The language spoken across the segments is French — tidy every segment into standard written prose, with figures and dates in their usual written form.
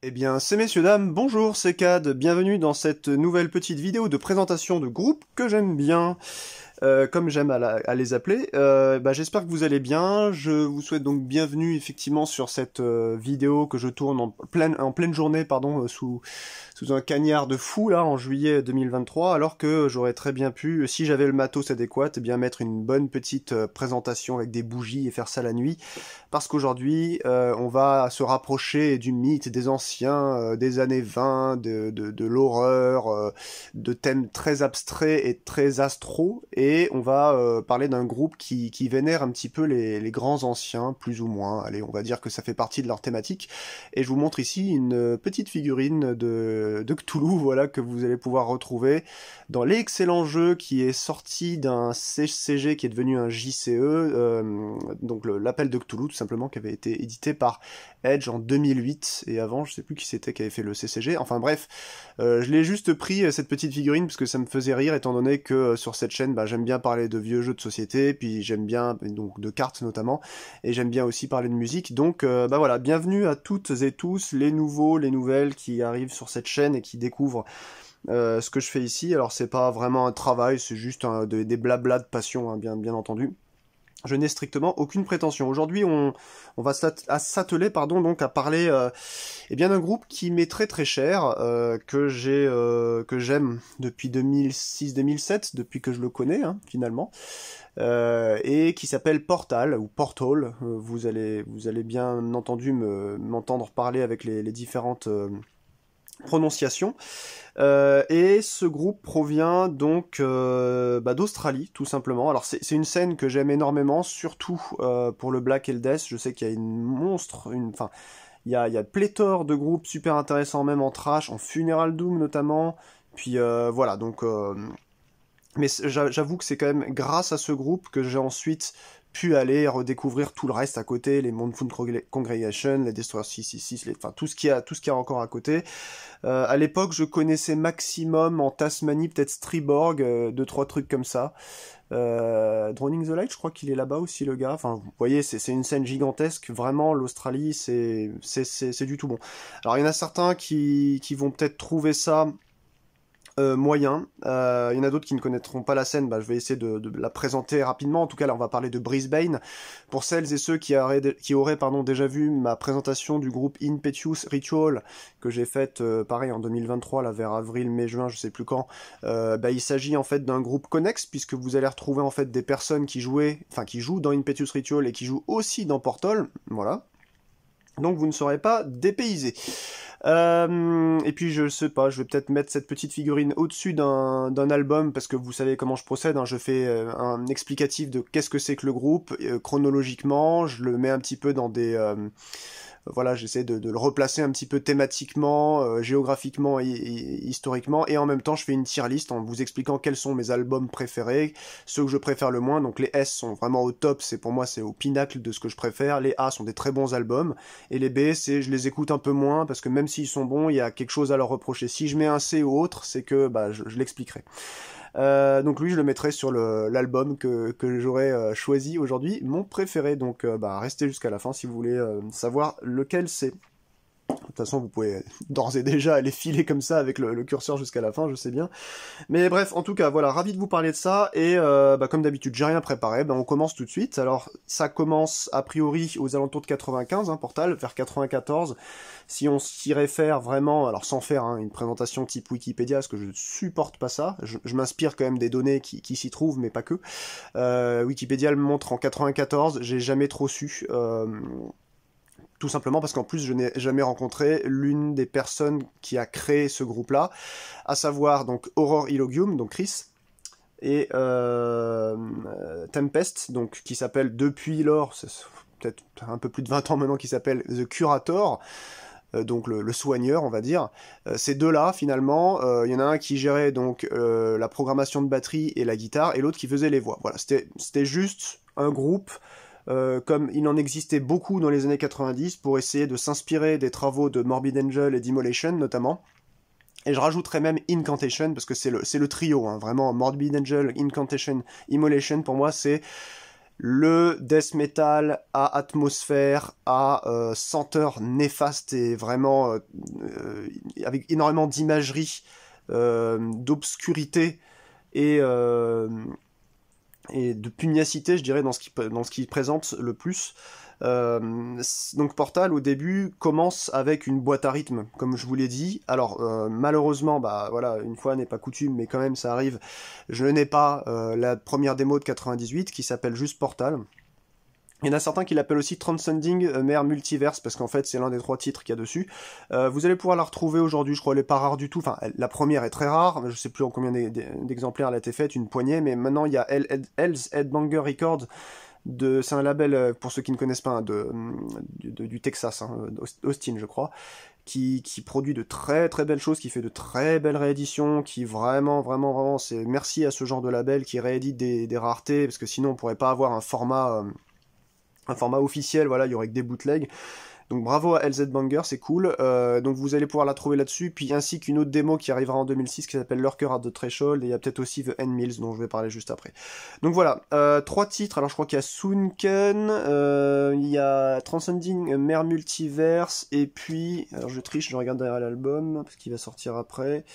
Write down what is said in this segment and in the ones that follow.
Eh bien, c'est messieurs, dames, bonjour, c'est Cad, bienvenue dans cette nouvelle petite vidéo de présentation de groupe que j'aime bien, comme j'aime à les appeler. J'espère que vous allez bien, je vous souhaite donc bienvenue effectivement sur cette vidéo que je tourne en pleine journée, pardon, sous un cagnard de fou là en juillet 2023, alors que j'aurais très bien pu, si j'avais le matos adéquat, eh bien mettre une bonne petite présentation avec des bougies et faire ça la nuit, parce qu'aujourd'hui on va se rapprocher du mythe des anciens, des années 20, de l'horreur, de thèmes très abstraits et très astro, et on va parler d'un groupe qui vénère un petit peu les grands anciens, plus ou moins. Allez, on va dire que ça fait partie de leur thématique, et je vous montre ici une petite figurine de Cthulhu, voilà, que vous allez pouvoir retrouver dans l'excellent jeu qui est sorti d'un CCG qui est devenu un JCE, donc l'appel de Cthulhu, tout simplement, qui avait été édité par Edge en 2008, et avant, je sais plus qui c'était qui avait fait le CCG, enfin bref, je l'ai juste pris, cette petite figurine, parce que ça me faisait rire, étant donné que sur cette chaîne, j'aime bien parler de vieux jeux de société, puis j'aime bien, donc de cartes notamment, et j'aime bien aussi parler de musique, donc voilà, bienvenue à toutes et tous les nouveaux, les nouvelles qui arrivent sur cette chaîne et qui découvrent ce que je fais ici. Alors c'est pas vraiment un travail, c'est juste des blablas de passion, hein, bien entendu. Je n'ai strictement aucune prétention. Aujourd'hui, on va s'atteler, pardon, donc à parler eh bien d'un groupe qui m'est très très cher, que j'aime depuis 2006-2007, depuis que je le connais, hein, finalement, et qui s'appelle Portal ou Portal. Vous allez bien entendu m'entendre parler avec les différentes prononciations. Et ce groupe provient donc d'Australie, tout simplement. Alors c'est une scène que j'aime énormément, surtout pour le Black et le Death. Je sais qu'il y a enfin, il y a pléthore de groupes super intéressants, même en thrash, en Funeral Doom notamment. Puis voilà, donc... mais j'avoue que c'est quand même grâce à ce groupe que j'ai ensuite pu aller redécouvrir tout le reste à côté, les Mournful Congregation, les Destroyer 666, enfin tout ce qu'il y a encore à côté. À l'époque, je connaissais maximum en Tasmanie, peut-être Striborg, deux trois trucs comme ça. Drowning the Light, je crois qu'il est là-bas aussi, le gars. Enfin, vous voyez, c'est une scène gigantesque. Vraiment, l'Australie, c'est du tout bon. Alors, il y en a certains qui vont peut-être trouver ça moyen. Il y en a d'autres qui ne connaîtront pas la scène, je vais essayer de la présenter rapidement. En tout cas, là, on va parler de Brisbane. Pour celles et ceux qui auraient déjà vu ma présentation du groupe Impetuous Ritual, que j'ai faite, pareil, en 2023, là, vers avril, mai, juin, je sais plus quand, il s'agit en fait d'un groupe connexe, puisque vous allez retrouver en fait des personnes qui jouent dans Impetuous Ritual et qui jouent aussi dans Portal, voilà. Donc vous ne serez pas dépaysés. Et puis je sais pas, je vais peut-être mettre cette petite figurine au-dessus d'un album, parce que vous savez comment je procède, hein, je fais un explicatif de qu'est-ce que c'est que le groupe, chronologiquement, je le mets un petit peu dans des... voilà, j'essaie de le replacer un petit peu thématiquement, géographiquement et historiquement, et en même temps je fais une tier list en vous expliquant quels sont mes albums préférés, ceux que je préfère le moins. Donc les S sont vraiment au top, pour moi c'est au pinacle de ce que je préfère, les A sont des très bons albums, et les B je les écoute un peu moins, parce que même s'ils sont bons, il y a quelque chose à leur reprocher. Si je mets un C ou autre, c'est que je l'expliquerai. Donc lui, je le mettrai sur l'album que j'aurais choisi aujourd'hui, mon préféré. Donc restez jusqu'à la fin si vous voulez savoir lequel c'est. De toute façon, vous pouvez d'ores et déjà aller filer comme ça avec le curseur jusqu'à la fin, je sais bien. Mais bref, en tout cas, voilà, ravi de vous parler de ça. Et comme d'habitude, j'ai rien préparé, on commence tout de suite. Alors, ça commence a priori aux alentours de 95, hein, Portal, vers 94. Si on s'y réfère vraiment, alors sans faire une présentation type Wikipédia, parce que je ne supporte pas ça, je m'inspire quand même des données qui s'y trouvent, mais pas que. Wikipédia le montre en 94, j'ai jamais trop su... tout simplement parce qu'en plus je n'ai jamais rencontré l'une des personnes qui a créé ce groupe-là, à savoir donc Aurore Ilogium, donc Chris, et Tempest, donc qui s'appelle depuis lors, c'est peut-être un peu plus de 20 ans maintenant, qui s'appelle The Curator, donc le soigneur, on va dire. Ces deux-là, finalement, il y en a un qui gérait donc la programmation de batterie et la guitare, et l'autre qui faisait les voix. Voilà, c'était juste un groupe comme il en existait beaucoup dans les années 90, pour essayer de s'inspirer des travaux de Morbid Angel et d'Immolation notamment. Et je rajouterais même Incantation, parce que c'est le trio, hein, vraiment, Morbid Angel, Incantation, Immolation, pour moi c'est le death metal à atmosphère, à senteur néfaste et vraiment avec énormément d'imagerie, d'obscurité et de pugnacité, je dirais, dans ce qui présente le plus. Donc Portal au début commence avec une boîte à rythme, comme je vous l'ai dit. Alors malheureusement, bah voilà, une fois n'est pas coutume, mais quand même ça arrive. Je n'ai pas la première démo de 98 qui s'appelle juste Portal. Il y en a certains qui l'appellent aussi Transcending Mer Multiverse, parce qu'en fait c'est l'un des 3 titres qu'il y a dessus. Vous allez pouvoir la retrouver aujourd'hui, je crois elle est pas rare du tout, enfin la première est très rare, je sais plus en combien d'exemplaires elle a été faite, une poignée, mais maintenant il y a Hell's Headbanger Records, c'est un label, pour ceux qui ne connaissent pas, du Texas, hein, Austin je crois, qui produit de très très belles choses, qui fait de très belles rééditions, qui vraiment, c'est merci à ce genre de label qui réédite des raretés, parce que sinon on pourrait pas avoir un format officiel, voilà, il y aurait que des bootlegs. Donc bravo à LZ Banger, c'est cool. Donc vous allez pouvoir la trouver là-dessus, puis ainsi qu'une autre démo qui arrivera en 2006 qui s'appelle Lurker at the Threshold, et il y a peut-être aussi The End Mills dont je vais parler juste après. Donc voilà, 3 titres, alors je crois qu'il y a Sunken, il y a Transcending Mer Multiverse, et puis, alors je triche, je regarde derrière l'album, parce qu'il va sortir après...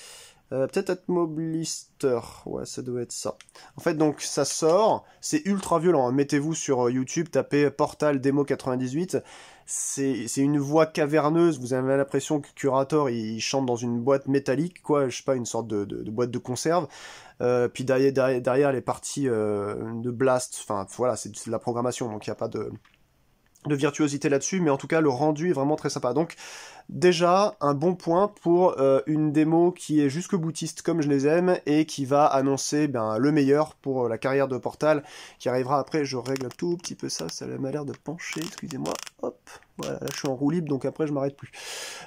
peut-être Atmo Blister, ouais ça doit être ça. En fait donc ça sort, c'est ultra violent, hein. Mettez-vous sur YouTube, tapez Portal Démo 98, c'est une voix caverneuse, vous avez l'impression que Curator il chante dans une boîte métallique, quoi, je sais pas, une sorte de boîte de conserve, puis derrière les parties de blast, enfin voilà, c'est de la programmation, donc il n'y a pas de virtuosité là-dessus, mais en tout cas le rendu est vraiment très sympa. Donc déjà un bon point pour une démo qui est jusque boutiste comme je les aime et qui va annoncer le meilleur pour la carrière de Portal qui arrivera après. Je règle un tout petit peu ça m'a l'air de pencher, excusez-moi, hop, voilà, là je suis en roue libre donc après je m'arrête plus.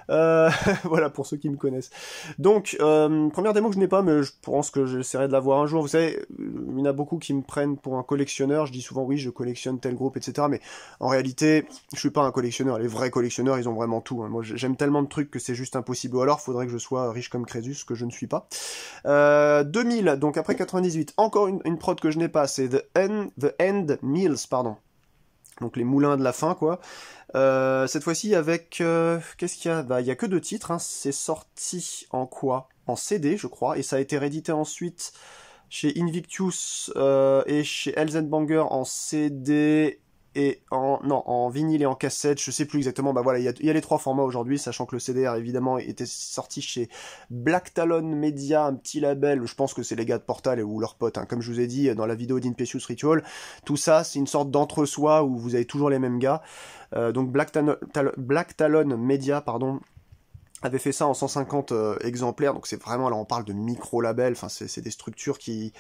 Voilà pour ceux qui me connaissent. Donc première démo que je n'ai pas, mais je pense que j'essaierai de la voir un jour. Vous savez, il y en a beaucoup qui me prennent pour un collectionneur, je dis souvent oui je collectionne tel groupe etc, mais en réalité je suis pas un collectionneur, les vrais collectionneurs ils ont vraiment tout, hein. Moi j'aime tellement de trucs que c'est juste impossible, ou alors faudrait que je sois riche comme Crésus, ce que je ne suis pas. 2000, donc après 98, encore une prod que je n'ai pas, c'est The End Mills, pardon. Donc les moulins de la fin, quoi. Cette fois-ci avec... qu'est-ce qu'il y a ? Bah, il y a que 2 titres, hein. C'est sorti en quoi ? En CD, je crois, et ça a été réédité ensuite chez Invictus et chez Hell's Banger en CD... et en vinyle et en cassette, je sais plus exactement, bah voilà, il y a les 3 formats aujourd'hui, sachant que le CDR évidemment était sorti chez Black Talon Media, un petit label, je pense que c'est les gars de Portal ou leurs potes, hein. Comme je vous ai dit dans la vidéo d'Inpecious Ritual, tout ça c'est une sorte d'entre-soi où vous avez toujours les mêmes gars, donc Black Talon Media, pardon, avait fait ça en 150 exemplaires, donc c'est vraiment, là on parle de micro-labels, enfin c'est des structures qui...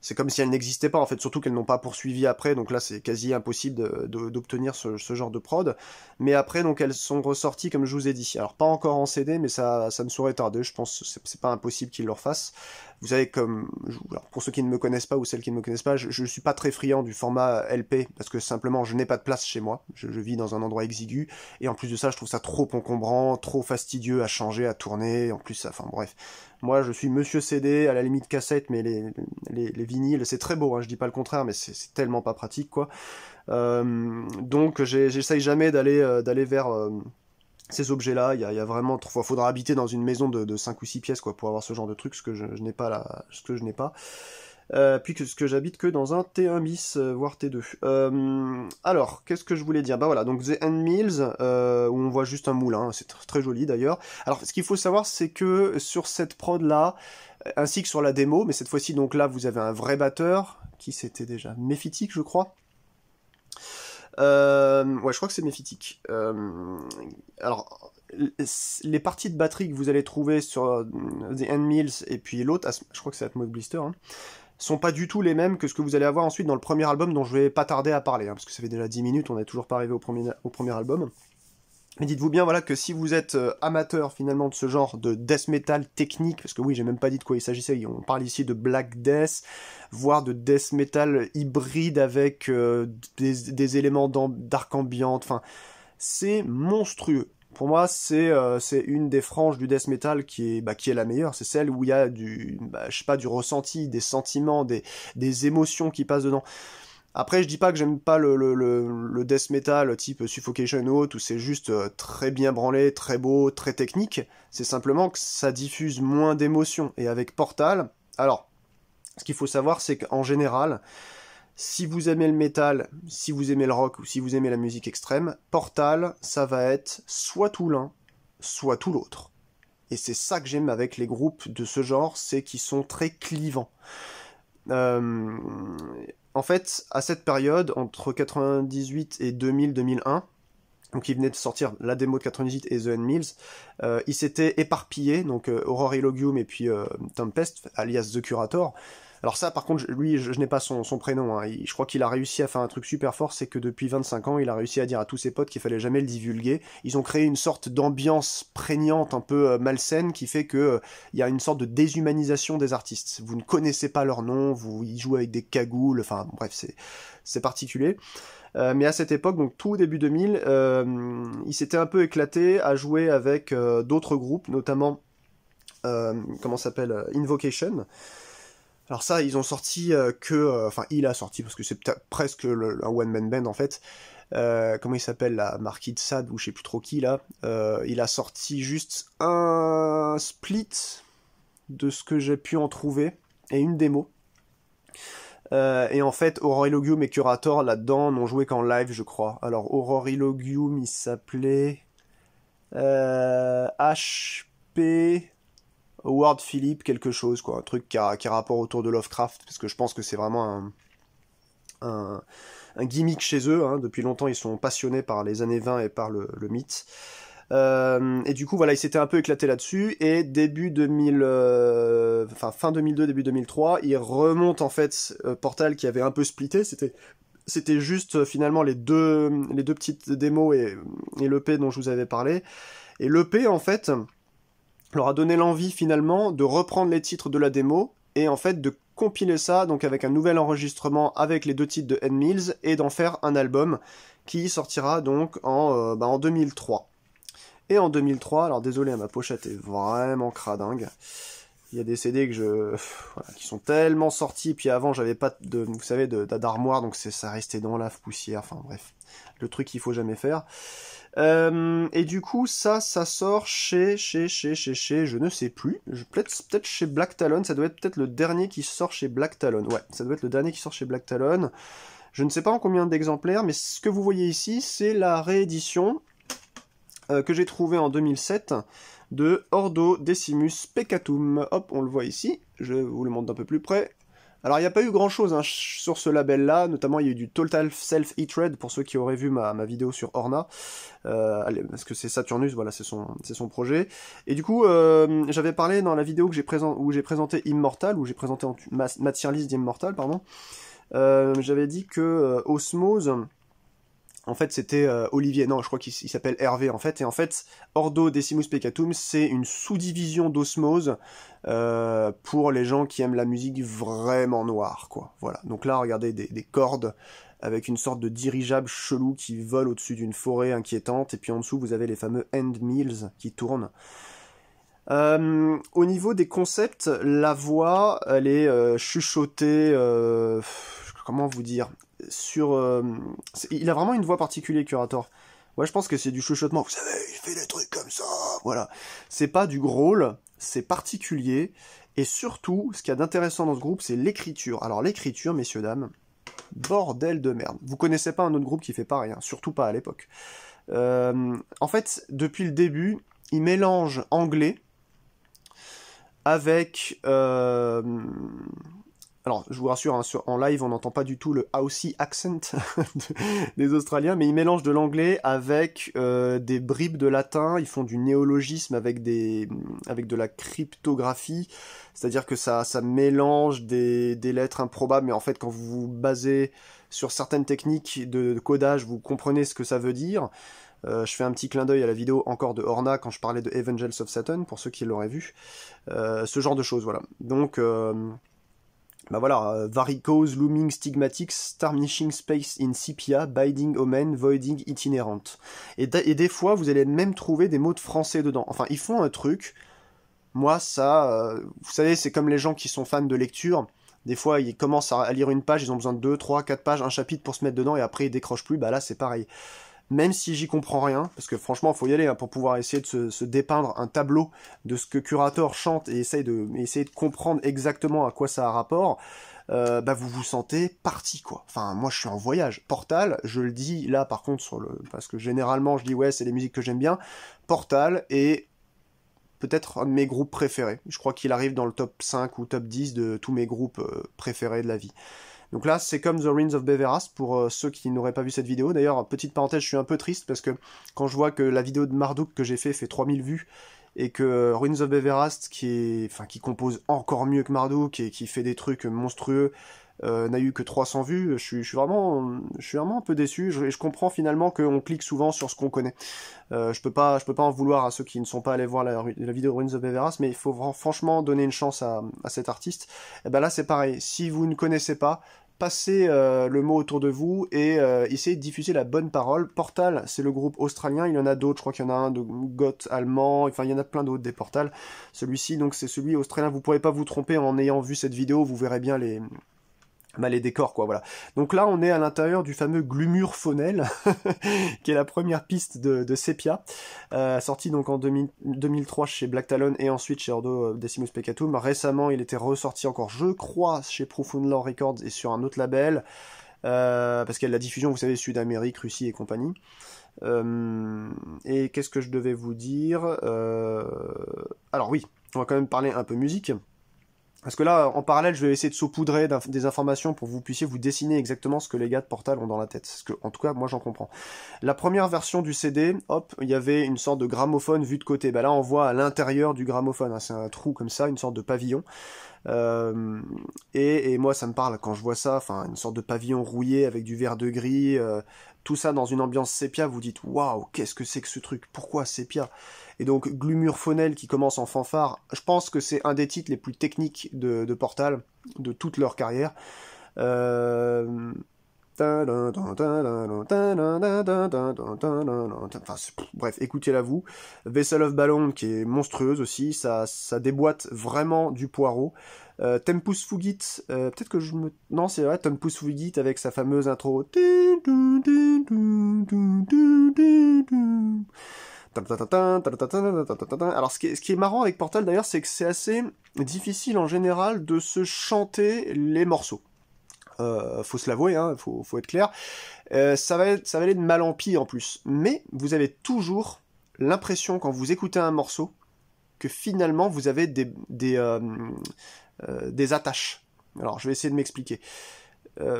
C'est comme si elles n'existaient pas, en fait, surtout qu'elles n'ont pas poursuivi après, donc là c'est quasi impossible d'obtenir ce genre de prod. Mais après, donc elles sont ressorties, comme je vous ai dit. Alors pas encore en CD, mais ça ne saurait tarder, je pense, c'est pas impossible qu'ils le refassent. Vous savez, alors pour ceux qui ne me connaissent pas, ou celles qui ne me connaissent pas, je suis pas très friand du format LP, parce que simplement je n'ai pas de place chez moi, je vis dans un endroit exigu, et en plus de ça, je trouve ça trop encombrant, trop fastidieux à changer, à tourner, en plus, enfin bref. Moi, je suis monsieur CD, à la limite cassette, mais les vinyles, c'est très beau, hein, je dis pas le contraire, mais c'est tellement pas pratique, quoi. Donc, j'essaye jamais d'aller vers ces objets-là. Il y a vraiment, faudra habiter dans une maison de 5 ou 6 pièces, quoi, pour avoir ce genre de truc, ce que je n'ai pas là, ce que je n'ai pas. Puis ce que j'habite que dans un T1 bis, voire T2. Alors, qu'est-ce que je voulais dire ? Bah voilà, donc The End Mills, où on voit juste un moulin, c'est très joli d'ailleurs. Alors, ce qu'il faut savoir, c'est que sur cette prod-là, ainsi que sur la démo, mais cette fois-ci, donc là, vous avez un vrai batteur, qui c'était déjà Mephitic, je crois. Ouais, je crois que c'est Mephitic. Alors, les parties de batterie que vous allez trouver sur The End Mills et puis l'autre, je crois que c'est Atmo Blister, hein, sont pas du tout les mêmes que ce que vous allez avoir ensuite dans le premier album dont je vais pas tarder à parler, hein, parce que ça fait déjà 10 minutes, on n'est toujours pas arrivé au premier album. Mais dites-vous bien, voilà, que si vous êtes amateur finalement de ce genre de death metal technique, parce que oui, j'ai même pas dit de quoi il s'agissait, on parle ici de black death, voire de death metal hybride avec des éléments dark ambient, enfin, c'est monstrueux. Pour moi, c'est une des franges du death metal qui est la meilleure. C'est celle où il y a je sais pas, du ressenti, des sentiments, des émotions qui passent dedans. Après, je dis pas que j'aime pas le death metal type Suffocation ou autre, où c'est juste très bien branlé, très beau, très technique. C'est simplement que ça diffuse moins d'émotions. Et avec Portal, alors, ce qu'il faut savoir, c'est qu'en général, si vous aimez le métal, si vous aimez le rock ou si vous aimez la musique extrême, Portal, ça va être soit tout l'un, soit tout l'autre. Et c'est ça que j'aime avec les groupes de ce genre, c'est qu'ils sont très clivants. En fait, à cette période, entre 98 et 2000-2001, donc il venait de sortir la démo de 98 et The Mills, il s'était éparpillé, donc Horror Elogium et puis Tempest, alias The Curator. Alors ça, par contre, lui, je n'ai pas son prénom, hein. Je crois qu'il a réussi à faire un truc super fort, c'est que depuis 25 ans, il a réussi à dire à tous ses potes qu'il fallait jamais le divulguer. Ils ont créé une sorte d'ambiance prégnante, un peu malsaine, qui fait que il y a une sorte de déshumanisation des artistes. Vous ne connaissez pas leur nom, ils jouent avec des cagoules, enfin bref, c'est particulier. Mais à cette époque, donc tout début 2000, il s'était un peu éclaté à jouer avec d'autres groupes, notamment, comment ça s'appelle, Invocation. Alors ça, ils ont sorti enfin il a sorti, parce que c'est presque un one-man band en fait. Comment il s'appelle, la Marquis de Sade, ou je sais plus trop qui là. Il a sorti juste un split de ce que j'ai pu en trouver, et une démo. Et en fait, Horror Elogium et Curator, là-dedans, n'ont joué qu'en live, je crois. Alors, Horror Elogium, il s'appelait HP Howard Philip quelque chose, quoi. Un truc qui a rapport autour de Lovecraft, parce que je pense que c'est vraiment un gimmick chez eux, hein. Depuis longtemps, ils sont passionnés par les années 20 et par le mythe. Et du coup, voilà, il s'était un peu éclaté là-dessus, et début 2000, fin 2002, début 2003, il remonte en fait Portal qui avait un peu splitté, c'était juste finalement les deux petites démos et l'EP dont je vous avais parlé. Et l'EP, en fait, leur a donné l'envie finalement de reprendre les titres de la démo et en fait de compiler ça donc avec un nouvel enregistrement avec les deux titres de N Mills et d'en faire un album qui sortira donc en 2003. Et en 2003, alors désolé, ma pochette est vraiment cradingue. Il y a des CD qui sont tellement sortis, puis avant j'avais pas vous savez, d'armoire, donc ça restait dans la poussière, enfin bref, le truc qu'il faut jamais faire. Et du coup, ça sort chez, je ne sais plus, peut-être chez Black Talon, ça doit être peut-être le dernier qui sort chez Black Talon, ouais, ça doit être le dernier qui sort chez Black Talon. Je ne sais pas en combien d'exemplaires, mais ce que vous voyez ici, c'est la réédition que j'ai trouvé en 2007 de Ordo Decimus Peccatum. Hop, on le voit ici, je vous le montre d'un peu plus près. Alors il n'y a pas eu grand chose sur ce label là, notamment il y a eu du Total Self Hatred pour ceux qui auraient vu ma vidéo sur Orna, parce que c'est Saturnus, voilà, c'est son projet. Et du coup j'avais parlé dans la vidéo où j'ai présenté Immortal, où j'ai présenté ma tier list d'Immortal, pardon, j'avais dit que Osmose, en fait, c'était Olivier, non, je crois qu'il s'appelle Hervé, en fait, et en fait, Ordo Decimus Peccatum, c'est une sous-division d'Osmose pour les gens qui aiment la musique vraiment noire, quoi. Voilà, donc là, regardez, des cordes avec une sorte de dirigeable chelou qui vole au-dessus d'une forêt inquiétante, et puis en dessous, vous avez les fameux End Mills qui tournent. Au niveau des concepts, la voix, elle est chuchotée, comment vous dire, il a vraiment une voix particulière, Curator. Ouais, je pense que c'est du chuchotement. Vous savez, il fait des trucs comme ça. Voilà. C'est pas du growl, c'est particulier. Et surtout, ce qu'il y a d'intéressant dans ce groupe, c'est l'écriture. Alors l'écriture, messieurs, dames, bordel de merde. Vous connaissez pas un autre groupe qui fait pareil, hein, surtout pas à l'époque. En fait, depuis le début, il mélange anglais avec... Alors, je vous rassure, hein, en live, on n'entend pas du tout le Aussie accent des Australiens, mais ils mélangent de l'anglais avec des bribes de latin, ils font du néologisme avec de la cryptographie, c'est-à-dire que ça mélange des lettres improbables, mais en fait, quand vous vous basez sur certaines techniques de codage, vous comprenez ce que ça veut dire. Je fais un petit clin d'œil à la vidéo encore de Orna quand je parlais de Evangels of Satan, pour ceux qui l'auraient vu. Ce genre de choses, voilà. Donc... bah voilà, varicose, looming, stigmatics, tarnishing space in sepia, biding omen, voiding itinerant. Et des fois, vous allez même trouver des mots de français dedans. Enfin, ils font un truc, moi ça, vous savez, c'est comme les gens qui sont fans de lecture, Des fois, ils commencent à lire une page, ils ont besoin de 2, 3, 4 pages, un chapitre pour se mettre dedans, et après ils décrochent plus, bah là c'est pareil. Même si j'y comprends rien, parce que franchement, faut y aller hein, pour pouvoir essayer de se dépeindre un tableau de ce que Curator chante et essayer de comprendre exactement à quoi ça a rapport, bah vous vous sentez parti quoi. Enfin, moi je suis en voyage. Portal, je le dis là par contre parce que généralement je dis ouais c'est les musiques que j'aime bien. Portal est peut-être un de mes groupes préférés. Je crois qu'il arrive dans le top 5 ou top 10 de tous mes groupes préférés de la vie. Donc là, c'est comme The Ruins of Beverast, pour ceux qui n'auraient pas vu cette vidéo. D'ailleurs, petite parenthèse, je suis un peu triste, parce que quand je vois que la vidéo de Marduk que j'ai fait 3000 vues, et que Ruins of Beverast, qui compose encore mieux que Marduk, et qui fait des trucs monstrueux, n'a eu que 300 vues, je suis vraiment un peu déçu, je comprends finalement qu'on clique souvent sur ce qu'on connaît. Je peux pas en vouloir à ceux qui ne sont pas allés voir la vidéo de Ruins of Beverast, mais il faut franchement donner une chance à cet artiste. Et ben là c'est pareil, si vous ne connaissez pas, passez le mot autour de vous et essayez de diffuser la bonne parole. Portal, c'est le groupe australien, il y en a d'autres, je crois qu'il y en a un de goth allemand, enfin il y en a plein d'autres des Portal. Celui-ci, donc c'est celui australien, vous pourrez pas vous tromper en ayant vu cette vidéo, vous verrez bien les décors quoi, voilà. Donc là on est à l'intérieur du fameux Glumur Phonel qui est la première piste de Sepia, sorti donc en 2003 chez Black Talon et ensuite chez Ordo Decimus Peccatum. Récemment il était ressorti encore je crois chez Profound Records et sur un autre label, parce qu'il y a de la diffusion vous savez Sud-Amérique, Russie et compagnie. Et qu'est-ce que je devais vous dire, alors oui, on va quand même parler un peu musique. Parce que là, en parallèle, je vais essayer de saupoudrer des informations pour que vous puissiez vous dessiner exactement ce que les gars de Portal ont dans la tête. Parce que, en tout cas, moi j'en comprends. La première version du CD, hop, il y avait une sorte de gramophone vu de côté. Bah là, on voit à l'intérieur du gramophone, hein, c'est un trou comme ça, une sorte de pavillon. Et moi, ça me parle quand je vois ça, enfin, une sorte de pavillon rouillé avec du vert de gris, tout ça dans une ambiance sépia, vous dites, waouh, qu'est-ce que c'est que ce truc? Pourquoi sépia? Et donc, Glumur Phonel qui commence en fanfare, je pense que c'est un des titres les plus techniques de Portal, de toute leur carrière. Enfin, bref, écoutez-la vous. Vessel of Ballon qui est monstrueuse aussi, ça déboîte vraiment du poireau. Tempus Fugit, peut-être que je me... Non, c'est vrai, Tempus Fugit avec sa fameuse intro. Alors ce qui est marrant avec Portal d'ailleurs, c'est que c'est assez difficile en général de se chanter les morceaux. Faut se l'avouer, hein, faut être clair. Ça va aller de mal en pis en plus. Mais vous avez toujours l'impression quand vous écoutez un morceau que finalement vous avez des attaches. Alors je vais essayer de m'expliquer.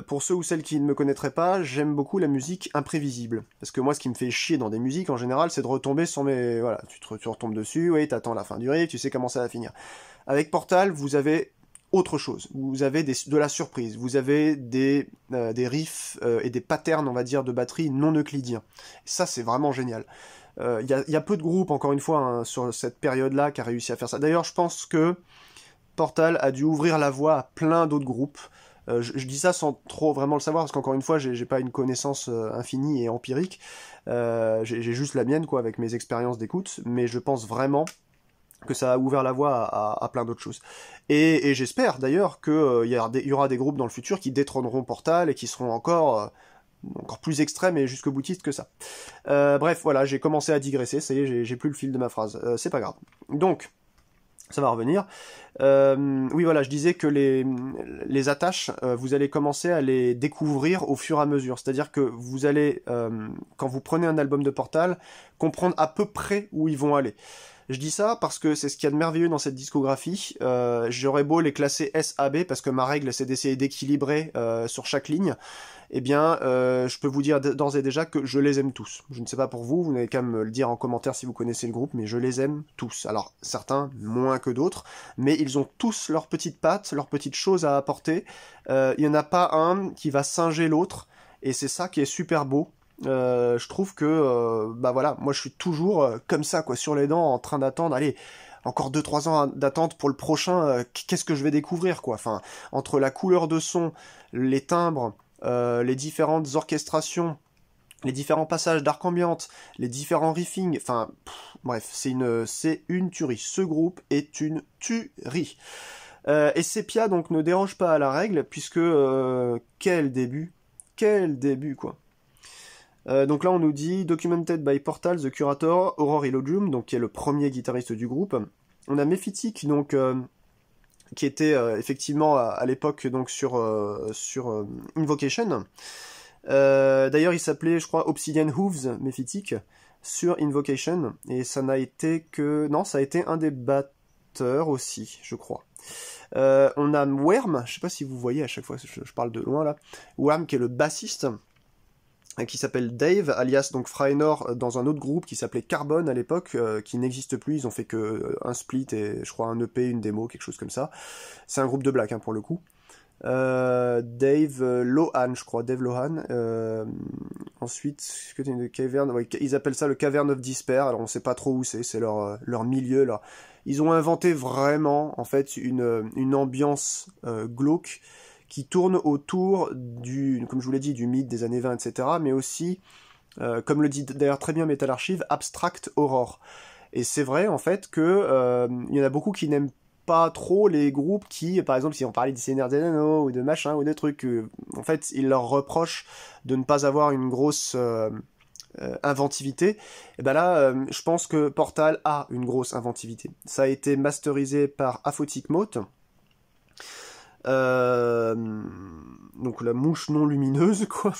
Pour ceux ou celles qui ne me connaîtraient pas, j'aime beaucoup la musique imprévisible. Parce que moi, ce qui me fait chier dans des musiques, en général, c'est de retomber sur mes... Voilà, tu retombes dessus, oui, t'attends la fin du riff, tu sais comment ça va finir. Avec Portal, vous avez autre chose. Vous avez de la surprise. Vous avez des riffs et des patterns, on va dire, de batterie non euclidiens. Ça, c'est vraiment génial. Il y a peu de groupes, encore une fois, hein, sur cette période-là, qui a réussi à faire ça. D'ailleurs, je pense que Portal a dû ouvrir la voie à plein d'autres groupes. Je dis ça sans trop vraiment le savoir, parce qu'encore une fois, j'ai pas une connaissance infinie et empirique. J'ai juste la mienne, quoi, avec mes expériences d'écoute, mais je pense vraiment que ça a ouvert la voie à plein d'autres choses. Et j'espère d'ailleurs qu'il y aura des groupes dans le futur qui détrôneront Portal et qui seront encore plus extrêmes et jusqu'au-boutistes que ça. Bref, voilà, j'ai commencé à digresser, ça y est, j'ai plus le fil de ma phrase. C'est pas grave. Donc, ça va revenir. Oui, voilà, je disais que les attaches, vous allez commencer à les découvrir au fur et à mesure. C'est-à-dire que vous allez, quand vous prenez un album de Portal, comprendre à peu près où ils vont aller. Je dis ça parce que c'est ce qu'il y a de merveilleux dans cette discographie. J'aurais beau les classer S-A-B, parce que ma règle c'est d'essayer d'équilibrer sur chaque ligne. Eh bien, je peux vous dire d'ores et déjà que je les aime tous. Je ne sais pas pour vous, vous n'avez qu'à me le dire en commentaire si vous connaissez le groupe, mais je les aime tous. Alors, certains moins que d'autres, mais ils ont tous leurs petites pattes, leurs petites choses à apporter. Il n'y en a pas un qui va singer l'autre, et c'est ça qui est super beau. Je trouve que, bah voilà, moi je suis toujours comme ça, quoi, sur les dents, en train d'attendre, allez, encore 2-3 ans d'attente pour le prochain, qu'est-ce que je vais découvrir, quoi. Enfin, entre la couleur de son, les timbres, les différentes orchestrations, les différents passages d'arc ambiante, les différents riffings, enfin, bref, c'est une tuerie. Ce groupe est une tuerie. Et Sepia donc ne déroge pas à la règle, puisque quel début, quoi. Donc là on nous dit documented by Portal, The Curator, Aurore Illogium, donc qui est le premier guitariste du groupe. On a Mephitic donc qui était effectivement à l'époque donc sur Invocation. D'ailleurs il s'appelait je crois Obsidian Hooves Mephitic sur Invocation, et ça n'a été que non, ça a été un des batteurs aussi je crois. On a Worm, je sais pas si vous voyez à chaque fois je parle de loin là, Worm qui est le bassiste, qui s'appelle Dave, alias donc Frynor, dans un autre groupe qui s'appelait Carbon à l'époque, qui n'existe plus, ils ont fait que un split et je crois un EP, une démo, quelque chose comme ça. C'est un groupe de black hein, pour le coup. Dave Lohan, je crois, Dave Lohan. Ensuite, Cavern, ouais, ils appellent ça le Cavern of Despair, alors on sait pas trop où c'est leur milieu. Ils ont inventé vraiment en fait une ambiance glauque, qui tourne autour comme je vous l'ai dit, du mythe des années 20, etc., mais aussi, comme le dit d'ailleurs très bien Metal Archive, Abstract Horror. Et c'est vrai, en fait, que il y en a beaucoup qui n'aiment pas trop les groupes qui, par exemple, si on parlait du Seigneur des Anneaux, ou de machin, ou de trucs, en fait, ils leur reprochent de ne pas avoir une grosse inventivité. Et ben là, je pense que Portal a une grosse inventivité. Ça a été masterisé par Aphotic Mote, donc la mouche non lumineuse, quoi.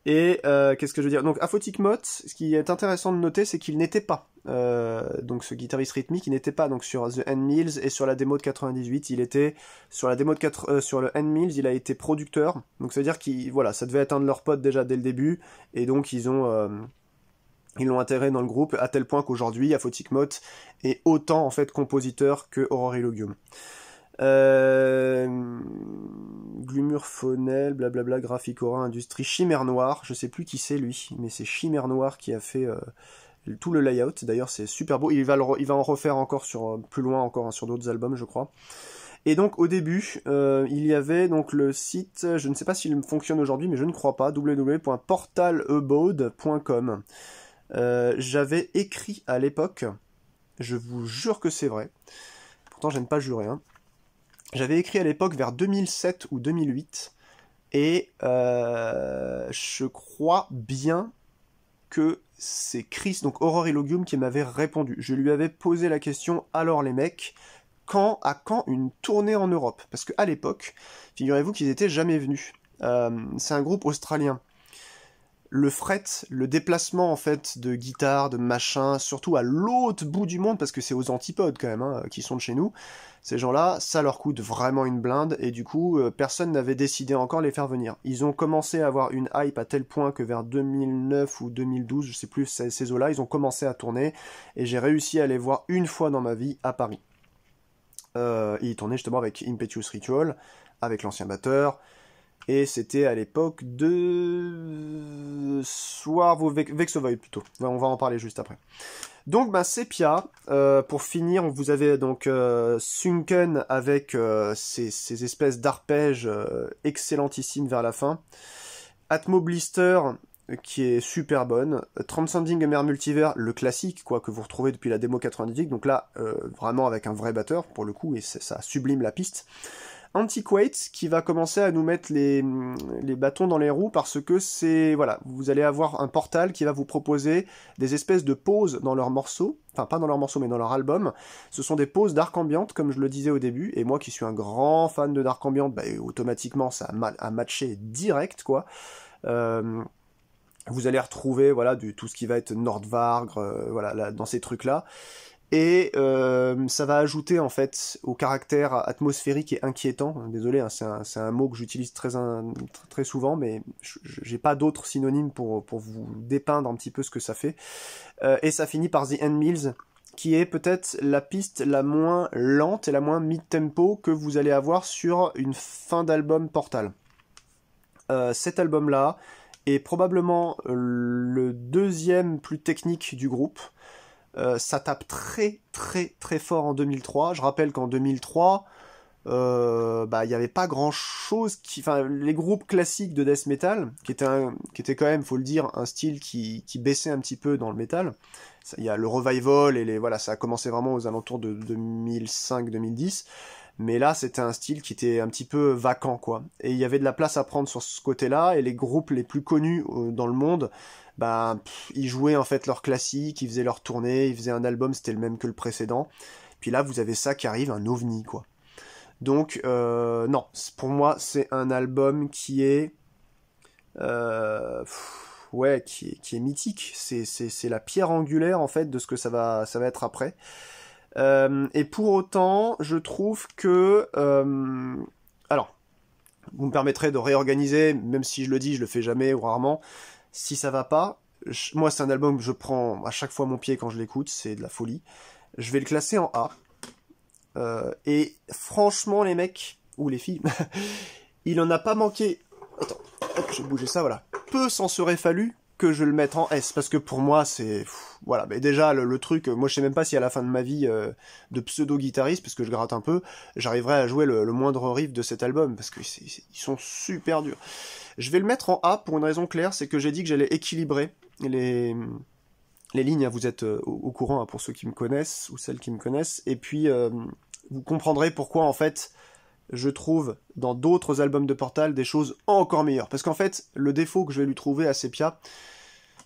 Et qu'est-ce que je veux dire? Donc Aphotic Mote, ce qui est intéressant de noter, c'est qu'il n'était pas, donc ce guitariste rythmique, il n'était pas donc sur The End Mills et sur la démo de 98, il était sur la démo de sur le End Mills, il a été producteur, donc ça veut dire qu'il, voilà, ça devait être un de leurs potes déjà dès le début, et donc ils l'ont intégré dans le groupe, à tel point qu'aujourd'hui, Aphotic Mote est autant en fait compositeur que Aurore Illogium. Glumur Phonel, blablabla, Graphicora, Industrie, Chimère Noire, je sais plus qui c'est lui, mais c'est Chimère Noire qui a fait tout le layout, d'ailleurs c'est super beau, il va en refaire encore plus loin, encore hein, sur d'autres albums je crois. Et donc au début, il y avait donc le site, je ne sais pas s'il fonctionne aujourd'hui, mais je ne crois pas, www.portalabode.com. J'avais écrit à l'époque, je vous jure que c'est vrai, pourtant j'aime pas jurer, hein. J'avais écrit à l'époque vers 2007 ou 2008, et je crois bien que c'est Chris, donc Aurore Illogium, qui m'avait répondu. Je lui avais posé la question, alors les mecs, à quand une tournée en Europe? Parce qu'à l'époque, figurez-vous qu'ils étaient jamais venus. C'est un groupe australien. Le fret, le déplacement en fait de guitare, de machin, surtout à l'autre bout du monde, parce que c'est aux antipodes quand même, hein, qui sont de chez nous, ces gens-là, ça leur coûte vraiment une blinde, et du coup, personne n'avait décidé encore de les faire venir. Ils ont commencé à avoir une hype à tel point que vers 2009 ou 2012, je sais plus, ces eaux-là, ils ont commencé à tourner, et j'ai réussi à les voir une fois dans ma vie à Paris. Ils tournaient justement avec Impetuous Ritual, avec l'ancien batteur, et c'était à l'époque de Swarvo Vexovoid plutôt. On va en parler juste après. Donc Sepia, pour finir, vous avez donc Sunken avec ces espèces d'arpèges excellentissimes vers la fin. Atmo Blister, qui est super bonne. Transcending a Mere Multiverse, le classique, quoi, que vous retrouvez depuis la démo 98. Donc là, vraiment avec un vrai batteur, pour le coup, et ça sublime la piste. Antiquate, qui va commencer à nous mettre les bâtons dans les roues, parce que c'est, voilà, vous allez avoir un Portal qui va vous proposer des espèces de pauses dans leurs morceaux, enfin pas dans leurs morceaux mais dans leur album. Ce sont des pauses dark ambient, comme je le disais au début, et moi qui suis un grand fan de dark ambient, bah, automatiquement ça a matché direct, quoi. Vous allez retrouver, voilà, tout ce qui va être Nordvarg, voilà, là, dans ces trucs-là. Et ça va ajouter en fait au caractère atmosphérique et inquiétant. Désolé, hein, c'est un mot que j'utilise très souvent, mais j'ai pas d'autres synonymes pour vous dépeindre un petit peu ce que ça fait. Et ça finit par The End Mills, qui est peut-être la piste la moins lente et la moins mid-tempo que vous allez avoir sur une fin d'album Portal. Cet album-là est probablement le deuxième plus technique du groupe. Ça tape très très très fort en 2003. Je rappelle qu'en 2003, il y avait pas grand chose enfin, les groupes classiques de death metal, qui était quand même, faut le dire, un style qui baissait un petit peu dans le metal. Il y a le revival et voilà, ça a commencé vraiment aux alentours de 2005-2010. Mais là, c'était un style qui était un petit peu vacant, quoi. Et il y avait de la place à prendre sur ce côté-là, et les groupes les plus connus dans le monde, bah, ils jouaient en fait leurs classiques, ils faisaient leur tournée, ils faisaient un album, c'était le même que le précédent. Puis là, vous avez ça qui arrive, un ovni, quoi. Donc, non, pour moi, c'est un album qui est... ouais, qui est mythique. C'est la pierre angulaire, en fait, de ce que ça va être après. Et pour autant, je trouve que... alors, vous me permettrez de réorganiser, même si je le dis, je le fais jamais ou rarement. Si ça va pas, moi c'est un album que je prends à chaque fois mon pied quand je l'écoute, c'est de la folie. Je vais le classer en A. Et franchement, les mecs, ou les filles, il en a pas manqué... Attends, hop, je vais bouger ça, voilà. Peu s'en serait fallu que je le mette en S, parce que pour moi, c'est... Voilà, mais déjà, le truc, moi je sais même pas si à la fin de ma vie de pseudo-guitariste, parce que je gratte un peu, j'arriverai à jouer le moindre riff de cet album, parce que ils sont super durs. Je vais le mettre en A pour une raison claire, c'est que j'ai dit que j'allais équilibrer les lignes, hein, vous êtes au courant, hein, pour ceux qui me connaissent, ou celles qui me connaissent, et puis vous comprendrez pourquoi, en fait, je trouve dans d'autres albums de Portal des choses encore meilleures. Parce qu'en fait, le défaut que je vais lui trouver à Sepia,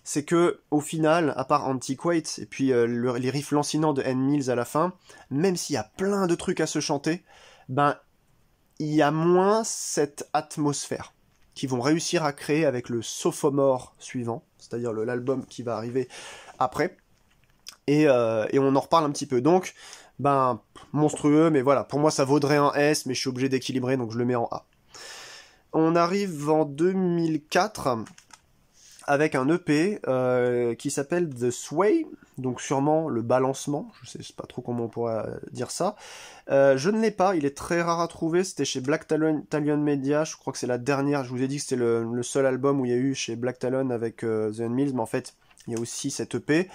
c'est que au final, à part Antiquate et puis les riffs lancinants de N. Mills à la fin, même s'il y a plein de trucs à se chanter, ben il y a moins cette atmosphère qu'ils vont réussir à créer avec le Sophomore suivant, c'est-à-dire l'album qui va arriver après. Et on en reparle un petit peu. Donc, ben, monstrueux, mais voilà, pour moi ça vaudrait un S, mais je suis obligé d'équilibrer, donc je le mets en A. On arrive en 2004 avec un EP qui s'appelle The Sway, donc sûrement le balancement, je sais pas trop comment on pourrait dire ça. Je ne l'ai pas, il est très rare à trouver, c'était chez Black Talon Media, je crois que c'est la dernière, je vous ai dit que c'était le seul album où il y a eu chez Black Talon avec The Mills, mais en fait, il y a aussi cet EP.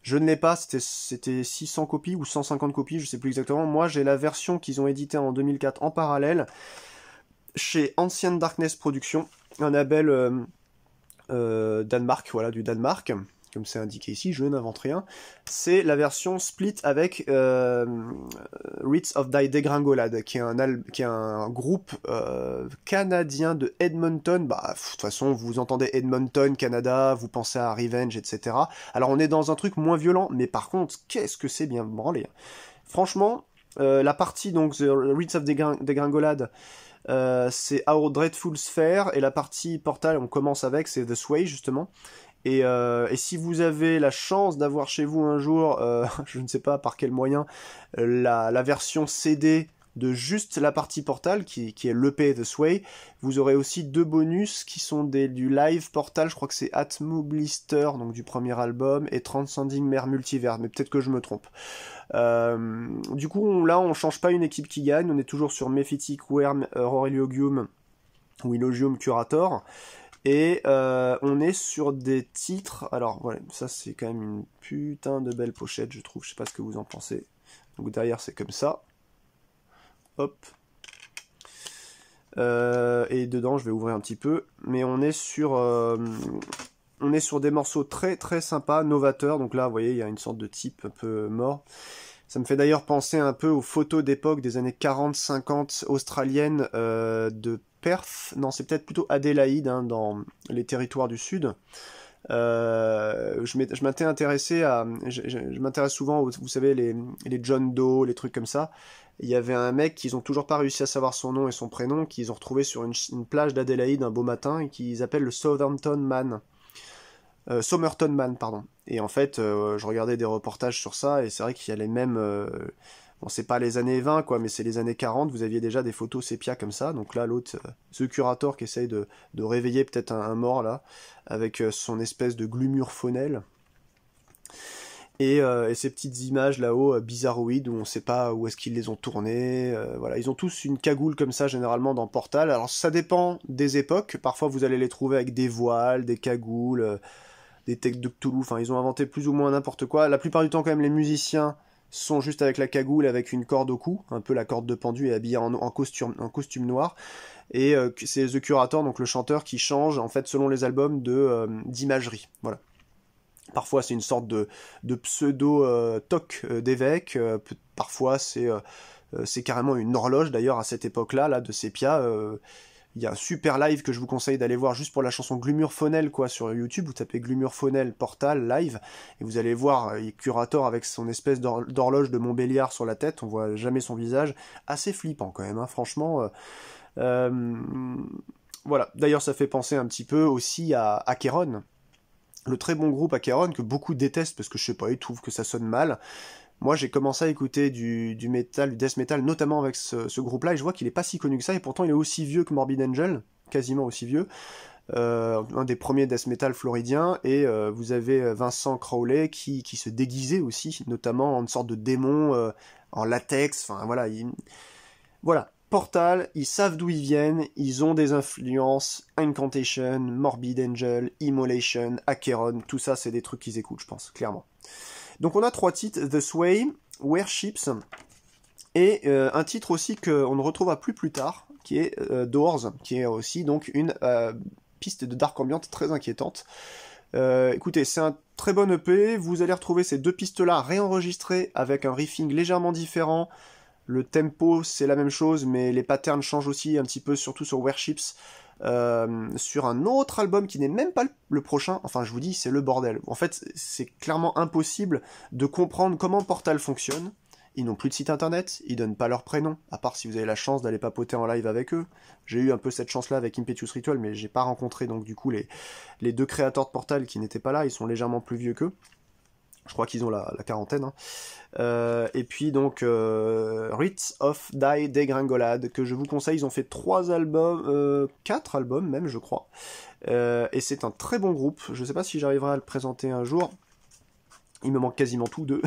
Je ne l'ai pas, c'était 600 copies ou 150 copies, je sais plus exactement. Moi, j'ai la version qu'ils ont éditée en 2004 en parallèle chez Ancient Darkness Productions, un label Danemark, voilà, du Danemark. Comme c'est indiqué ici, je n'invente rien. C'est la version split avec Rites of Thy Degringolade, qui est un groupe canadien de Edmonton. Bah, de toute façon, vous entendez Edmonton, Canada, vous pensez à Revenge, etc. Alors on est dans un truc moins violent, mais par contre, qu'est-ce que c'est bien branlé. Franchement, la partie, donc, The Rites of Degringolade, c'est Our Dreadful Sphere, et la partie Portal, on commence avec, c'est The Sway, justement. Et si vous avez la chance d'avoir chez vous un jour, je ne sais pas par quel moyen, la version CD de juste la partie Portal, qui est l'EP The Sway, vous aurez aussi deux bonus qui sont du live Portal, je crois que c'est Atmo Blister, donc du premier album, et Transcending Mer Multiverse, mais peut-être que je me trompe. Du coup, là, on change pas une équipe qui gagne, on est toujours sur Mephitic Worm, Aurelium ou Illogium Curator. Et on est sur des titres... Alors, voilà, ça c'est quand même une putain de belle pochette, je trouve. Je sais pas ce que vous en pensez. Donc derrière, c'est comme ça. Hop. Et dedans, je vais ouvrir un petit peu. Mais on est sur des morceaux très très sympas, novateurs. Donc là, vous voyez, il y a une sorte de type un peu mort. Ça me fait d'ailleurs penser un peu aux photos d'époque des années 40-50 australiennes de Perth. Non, c'est peut-être plutôt Adélaïde, hein, dans les territoires du Sud. Je m'étais intéressé à... Je m'intéresse souvent, vous savez, les John Doe, les trucs comme ça. Il y avait un mec qu'ils ont toujours pas réussi à savoir son nom et son prénom, qu'ils ont retrouvé sur une plage d'Adélaïde un beau matin, et qu'ils appellent le Somerton Man, pardon. Et en fait, je regardais des reportages sur ça, et c'est vrai qu'il y a les mêmes... bon, c'est pas les années 20, quoi, mais c'est les années 40, vous aviez déjà des photos sépia comme ça, donc là, l'autre, The Curator qui essaye de réveiller peut-être un mort, là, avec son espèce de glumure phonelle. Et ces petites images là-haut, bizarroïdes, où on sait pas où est-ce qu'ils les ont tournées, voilà, ils ont tous une cagoule comme ça, généralement, dans Portal. Alors, ça dépend des époques, parfois vous allez les trouver avec des voiles, des cagoules... des techs de Cthulhu, enfin ils ont inventé plus ou moins n'importe quoi. La plupart du temps quand même les musiciens sont juste avec la cagoule, avec une corde au cou, un peu la corde de pendu, et habillé en costume noir. Et c'est The Curator, donc le chanteur, qui change en fait selon les albums d'imagerie. Voilà. Parfois c'est une sorte de pseudo toc d'évêque, parfois c'est c'est carrément une horloge d'ailleurs à cette époque-là, là, de Sepia. Il y a un super live que je vous conseille d'aller voir juste pour la chanson Glumur Phonel, quoi, sur YouTube. Vous tapez Glumur Phonel Portal live et vous allez voir Curator avec son espèce d'horloge de Montbéliard sur la tête. On voit jamais son visage. Assez flippant quand même, hein, franchement. Voilà. D'ailleurs, ça fait penser un petit peu aussi à Acheron, le très bon groupe Acheron que beaucoup détestent parce que je sais pas, ils trouvent que ça sonne mal. Moi, j'ai commencé à écouter du metal, du death metal, notamment avec ce groupe-là, et je vois qu'il est pas si connu que ça, et pourtant il est aussi vieux que Morbid Angel, quasiment aussi vieux, un des premiers death metal floridiens, et vous avez Vincent Crowley qui se déguisait aussi, notamment en une sorte de démon en latex, enfin voilà, voilà. Portal, ils savent d'où ils viennent, ils ont des influences, Incantation, Morbid Angel, Immolation, Acheron, tout ça c'est des trucs qu'ils écoutent, je pense, clairement. Donc on a 3 titres, The Sway, Warships, et un titre aussi qu'on ne retrouvera plus tard, qui est Doors, qui est aussi donc une piste de dark ambient très inquiétante. Écoutez, c'est un très bon EP, vous allez retrouver ces 2 pistes-là réenregistrées avec un riffing légèrement différent. Le tempo, c'est la même chose, mais les patterns changent aussi un petit peu, surtout sur Warships. Sur un autre album qui n'est même pas le prochain, enfin je vous dis, c'est le bordel. En fait, c'est clairement impossible de comprendre comment Portal fonctionne. Ils n'ont plus de site internet, ils donnent pas leur prénom, à part si vous avez la chance d'aller papoter en live avec eux. J'ai eu un peu cette chance-là avec Impetuous Ritual, mais j'ai pas rencontré donc du coup les 2 créateurs de Portal qui n'étaient pas là, ils sont légèrement plus vieux qu'eux. Je crois qu'ils ont la quarantaine. Hein. Et puis donc Wreaths of Die Dégringolade, que je vous conseille, ils ont fait 3 albums, 4 albums même je crois. Et c'est un très bon groupe, je sais pas si j'arriverai à le présenter un jour. Il me manque quasiment tout d'eux.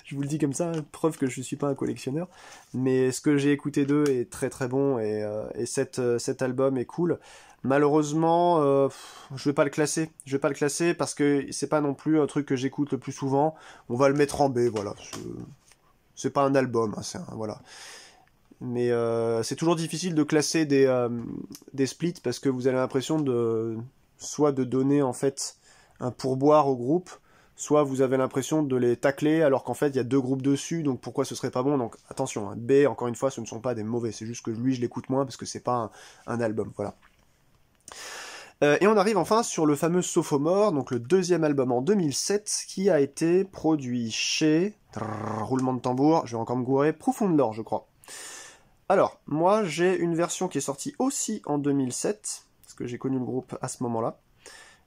Je vous le dis comme ça, preuve que je suis pas un collectionneur. Mais ce que j'ai écouté d'eux est très très bon et cet album est cool. Malheureusement, je vais pas le classer. Je vais pas le classer parce que c'est pas non plus un truc que j'écoute le plus souvent. On va le mettre en B, voilà. C'est pas un album, hein, voilà. Mais c'est toujours difficile de classer des splits parce que vous avez l'impression soit de donner en fait un pourboire au groupe, soit vous avez l'impression de les tacler alors qu'en fait il y a 2 groupes dessus, donc pourquoi ce serait pas bon? Donc attention, hein, B, encore une fois, ce ne sont pas des mauvais, c'est juste que lui je l'écoute moins parce que c'est pas un album, voilà. Et on arrive enfin sur le fameux Sophomore, donc le 2e album en 2007, qui a été produit chez... roulement de tambour, je vais encore me gourer, Profound Lore, je crois. Alors, moi j'ai une version qui est sortie aussi en 2007, parce que j'ai connu le groupe à ce moment-là,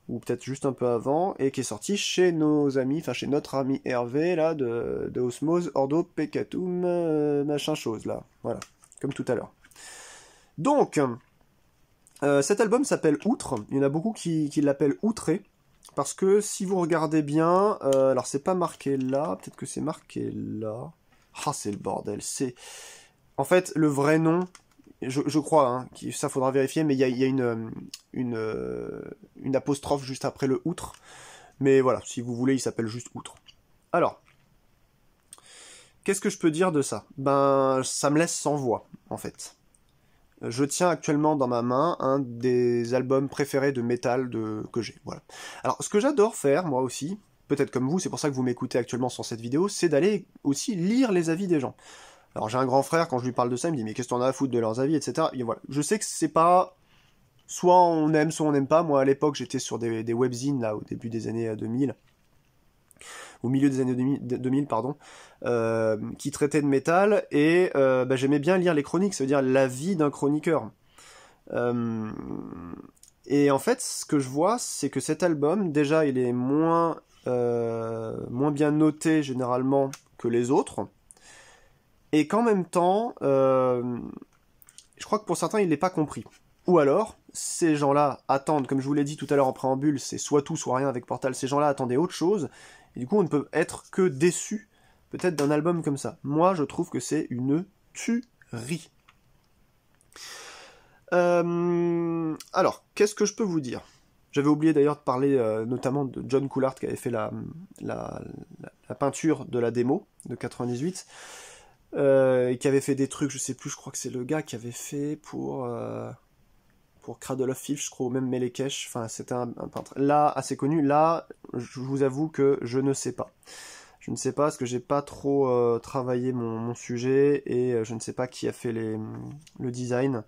ou peut-être juste un peu avant, et qui est sorti chez nos amis, enfin chez notre ami Hervé, là, de Osmose, Ordo, Peccatum, machin chose, là. Voilà, comme tout à l'heure. Donc, cet album s'appelle Outre, il y en a beaucoup qui l'appellent Outré, parce que si vous regardez bien, alors c'est pas marqué là, peut-être que c'est marqué là... Ah, c'est le bordel, c'est... En fait, le vrai nom... Je crois, hein, ça faudra vérifier, mais il y a une apostrophe juste après le outre. Mais voilà, si vous voulez, il s'appelle juste outre. Alors, qu'est-ce que je peux dire de ça? Ben, ça me laisse sans voix, en fait. Je tiens actuellement dans ma main un des albums préférés de métal que j'ai, voilà. Alors, ce que j'adore faire, moi aussi, peut-être comme vous, c'est pour ça que vous m'écoutez actuellement sur cette vidéo, c'est d'aller aussi lire les avis des gens. Alors j'ai un grand frère, quand je lui parle de ça, il me dit « Mais qu'est-ce que t'en as à foutre de leurs avis, etc. » Et voilà. Je sais que c'est pas... Soit on aime, soit on n'aime pas. Moi, à l'époque, j'étais sur des webzines, là, au début des années 2000. Au milieu des années 2000, pardon. Qui traitaient de métal. Et j'aimais bien lire les chroniques, ça veut dire la vie d'un chroniqueur. Et en fait, ce que je vois, c'est que cet album, déjà, il est moins bien noté, généralement, que les autres. Et qu'en même temps, je crois que pour certains, il n'est pas compris. Ou alors, ces gens-là attendent, comme je vous l'ai dit tout à l'heure en préambule, c'est soit tout, soit rien avec Portal, ces gens-là attendaient autre chose, et du coup, on ne peut être que déçu, peut-être, d'un album comme ça. Moi, je trouve que c'est une tuerie. Alors, qu'est-ce que je peux vous dire? J'avais oublié d'ailleurs de parler notamment de John Coulard, qui avait fait la peinture de la démo de 98, et qui avait fait des trucs, je sais plus, je crois que c'est le gars qui avait fait pour Cradle of Filth, je crois, ou même Melekesh, enfin c'était un peintre là assez connu. Là, je vous avoue que je ne sais pas. Je ne sais pas, parce que j'ai pas trop travaillé mon sujet, et je ne sais pas qui a fait le design.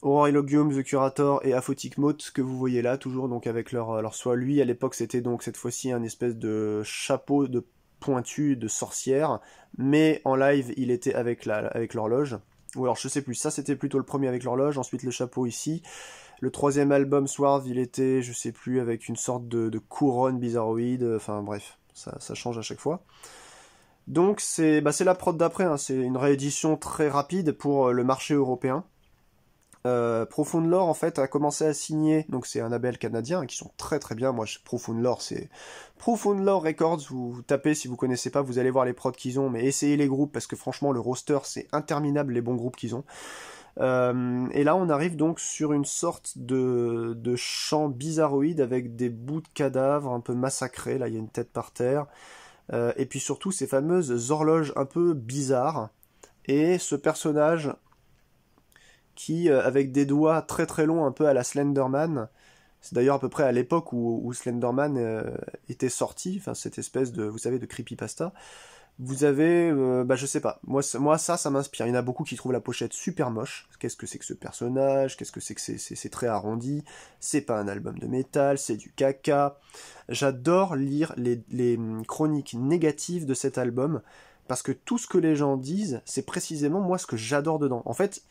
Aurelilogium, The Curator et Aphotic Mote que vous voyez là, toujours donc avec leur soie. Lui, à l'époque, c'était donc cette fois-ci un espèce de chapeau de pointu de sorcière, mais en live, il était avec l'horloge. Ou alors, je sais plus, ça c'était plutôt le premier avec l'horloge, ensuite le chapeau ici. Le troisième album, Swarth, il était, je sais plus, avec une sorte de couronne bizarroïde, enfin bref, ça change à chaque fois. Donc c'est la prod d'après, hein. C'est une réédition très rapide pour le marché européen. Profound Lore en fait a commencé à signer, donc c'est un label canadien hein, qui sont très très bien. Moi, Profound Lore, c'est Profound Lore Records. Vous tapez si vous connaissez pas, vous allez voir les prods qu'ils ont, mais essayez les groupes parce que franchement le roster c'est interminable les bons groupes qu'ils ont. Et là on arrive donc sur une sorte de chant bizarroïde avec des bouts de cadavres un peu massacrés. Là il y a une tête par terre, et puis surtout ces fameuses horloges un peu bizarres et ce personnage qui, avec des doigts très très longs, un peu à la Slenderman, c'est d'ailleurs à peu près à l'époque où Slenderman était sorti, enfin cette espèce de, vous savez, de creepypasta, vous avez, je sais pas, moi ça m'inspire. Il y en a beaucoup qui trouvent la pochette super moche. Qu'est-ce que c'est que ce personnage? Qu'est-ce que c'est que c'est très arrondi? C'est pas un album de métal, c'est du caca. J'adore lire les chroniques négatives de cet album, parce que tout ce que les gens disent, c'est précisément moi ce que j'adore dedans. En fait,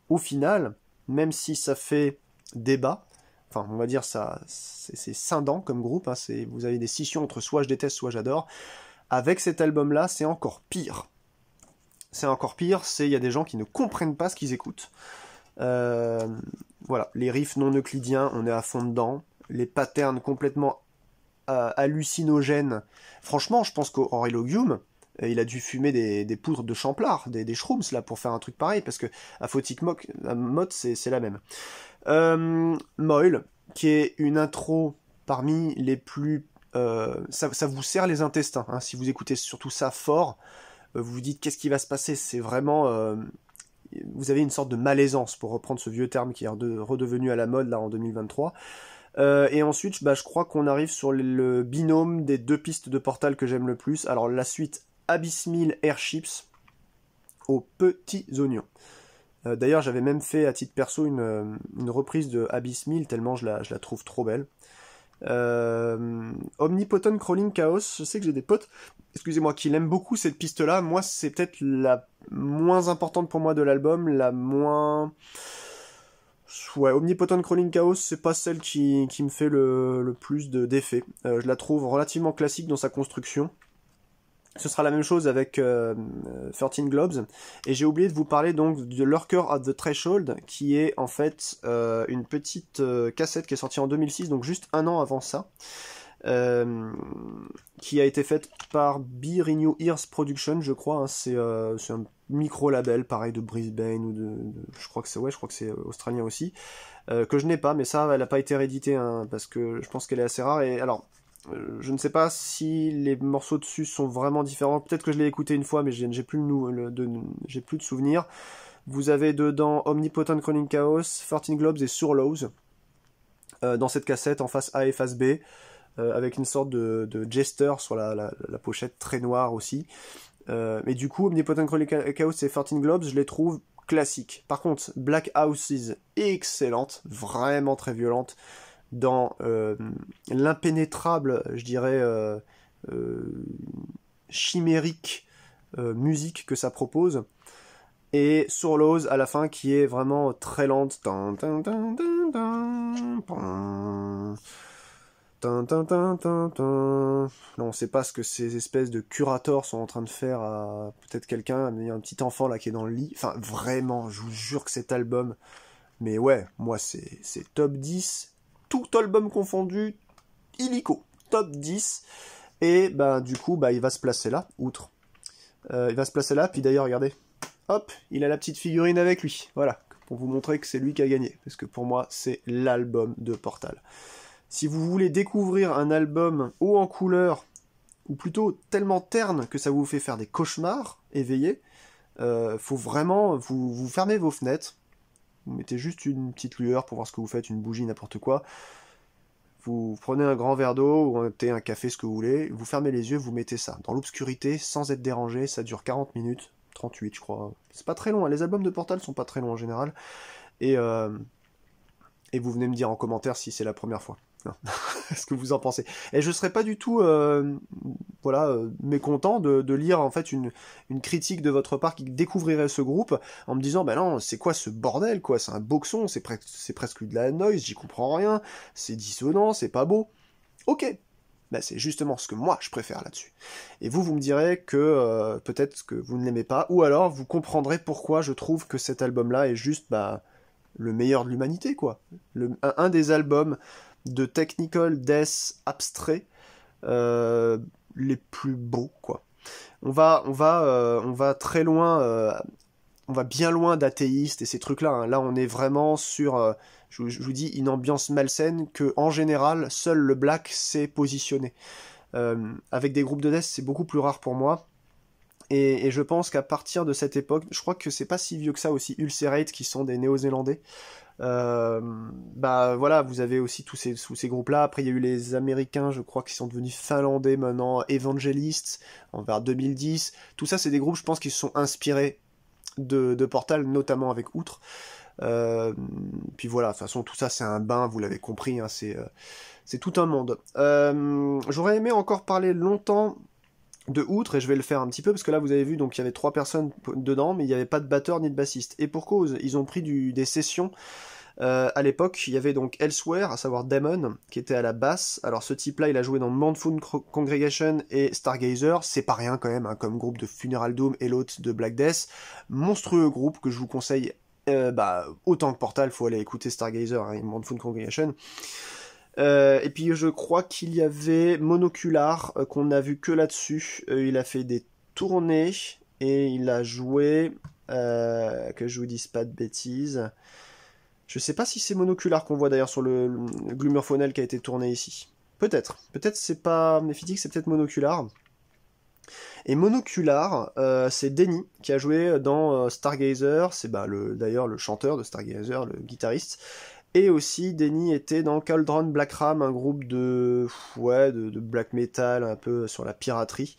au final, même si ça fait débat, enfin on va dire ça, c'est scindant comme groupe, hein, vous avez des scissions entre soit je déteste, soit j'adore. Avec cet album-là, c'est encore pire. C'est encore pire, il y a des gens qui ne comprennent pas ce qu'ils écoutent. Voilà, les riffs non euclidiens, on est à fond dedans. Les patterns complètement hallucinogènes. Franchement, je pense qu'Aurelilogium, il a dû fumer des poudres de champlard, des shrooms là pour faire un truc pareil, parce que Aphotic Mote c'est la même. Moil, qui est une intro parmi les plus... ça vous serre les intestins, hein, si vous écoutez surtout ça fort, vous vous dites qu'est-ce qui va se passer, c'est vraiment... vous avez une sorte de malaisance, pour reprendre ce vieux terme qui est redevenu à la mode là en 2023. Et ensuite, je crois qu'on arrive sur le binôme des deux pistes de Portal que j'aime le plus. Alors la suite Abyssmill Airships aux petits oignons. D'ailleurs, j'avais même fait à titre perso une reprise de Abyssmill, tellement je la trouve trop belle. Omnipotent Crawling Chaos, je sais que j'ai des potes, excusez-moi, qui l'aiment beaucoup cette piste-là. Moi, c'est peut-être la moins importante pour moi de l'album, la moins... Ouais, Omnipotent Crawling Chaos, c'est pas celle qui me fait le plus d'effet. Je la trouve relativement classique dans sa construction. Ce sera la même chose avec 13 Globes. Et j'ai oublié de vous parler donc de Lurker at the Threshold, qui est en fait une petite cassette qui est sortie en 2006, donc juste un an avant ça, qui a été faite par Be Renew Ears Production, je crois. Hein. C'est un micro-label, pareil, de Brisbane, ou je crois que c'est australien aussi, que je n'ai pas, mais ça, elle n'a pas été rééditée, hein, parce que je pense qu'elle est assez rare. Et alors... je ne sais pas si les morceaux dessus sont vraiment différents. Peut-être que je l'ai écouté une fois, mais j'ai plus de souvenirs. Vous avez dedans Omnipotent Crawling Chaos, 13 Globes et Surlows dans cette cassette en face A et face B, avec une sorte de jester sur la pochette très noire aussi. Mais du coup, Omnipotent Crawling Chaos et 13 Globes, je les trouve classiques. Par contre, Black Houses, excellente, vraiment très violente, dans l'impénétrable, je dirais, chimérique musique que ça propose, et Surlows à la fin qui est vraiment très lente. Là, on sait pas ce que ces espèces de curators sont en train de faire à peut-être quelqu'un, il y a un petit enfant là qui est dans le lit. Enfin, vraiment, je vous jure que cet album, mais ouais, moi c'est top 10, tout album confondu, illico, top 10, et du coup, il va se placer là, outre. Il va se placer là, puis d'ailleurs, regardez, hop, il a la petite figurine avec lui, voilà, pour vous montrer que c'est lui qui a gagné, parce que pour moi, c'est l'album de Portal. Si vous voulez découvrir un album haut en couleur, ou plutôt tellement terne que ça vous fait faire des cauchemars éveillés, faut vraiment, vous fermez vos fenêtres, vous mettez juste une petite lueur pour voir ce que vous faites, une bougie, n'importe quoi. Vous prenez un grand verre d'eau ou un thé, un café, ce que vous voulez, vous fermez les yeux, vous mettez ça dans l'obscurité sans être dérangé, ça dure 40 minutes, 38 je crois. C'est pas très long, hein. Les albums de Portal sont pas très longs en général. Et, euh, et vous venez me dire en commentaire si c'est la première fois. Ce que vous en pensez. Et je serais pas du tout mécontent de lire en fait une critique de votre part qui découvrirait ce groupe en me disant bah non, c'est quoi ce bordel quoi, c'est un boxon, c'est presque de la noise, j'y comprends rien, c'est dissonant, c'est pas beau. Ok, bah c'est justement ce que moi je préfère là-dessus. Et vous me direz que peut-être que vous ne l'aimez pas, ou alors vous comprendrez pourquoi je trouve que cet album-là est juste le meilleur de l'humanité quoi. Un des albums de technical death abstrait les plus beaux quoi. On va très loin, on va bien loin d'athéistes et ces trucs-là. Hein. Là, on est vraiment sur, je vous dis, une ambiance malsaine que en général seul le black sait positionner. Avec des groupes de death, c'est beaucoup plus rare pour moi. Et je pense qu'à partir de cette époque, je crois que c'est pas si vieux que ça aussi, Ulcerate, qui sont des Néo-Zélandais. Voilà, vous avez aussi tous ces groupes-là. Après, il y a eu les Américains, je crois, qui sont devenus finlandais maintenant, Evangelists, vers 2010. Tout ça, c'est des groupes, je pense, qui se sont inspirés de Portal, notamment avec Outre. Puis voilà, de toute façon, tout ça, c'est un bain, vous l'avez compris, hein, c'est tout un monde. J'aurais aimé encore parler longtemps de Outre, et je vais le faire un petit peu, parce que là, vous avez vu, donc il y avait 3 personnes dedans, mais il n'y avait pas de batteur ni de bassiste. Et pour cause, ils ont pris des sessions. À l'époque, il y avait donc Elsewhere, à savoir Damon, qui était à la basse. Alors ce type-là, il a joué dans Mournful Congregation et Stargazer. C'est pas rien quand même, hein, comme groupe de Funeral Doom et l'autre de Black Death. Monstrueux groupe que je vous conseille autant que Portal, faut aller écouter Stargazer et Mournful Congregation. Et puis je crois qu'il y avait Monocular, qu'on n'a vu que là-dessus. Il a fait des tournées et il a joué, que je vous dise pas de bêtises. Je sais pas si c'est Monocular qu'on voit d'ailleurs sur le Gloomerphonel qui a été tourné ici. Peut-être c'est pas Mephitic, c'est peut-être Monocular. Et Monocular, c'est Denny qui a joué dans Stargazer, c'est d'ailleurs le chanteur de Stargazer, le guitariste. Et aussi, Denny était dans Cauldron Black Ram, un groupe de black metal, un peu sur la piraterie.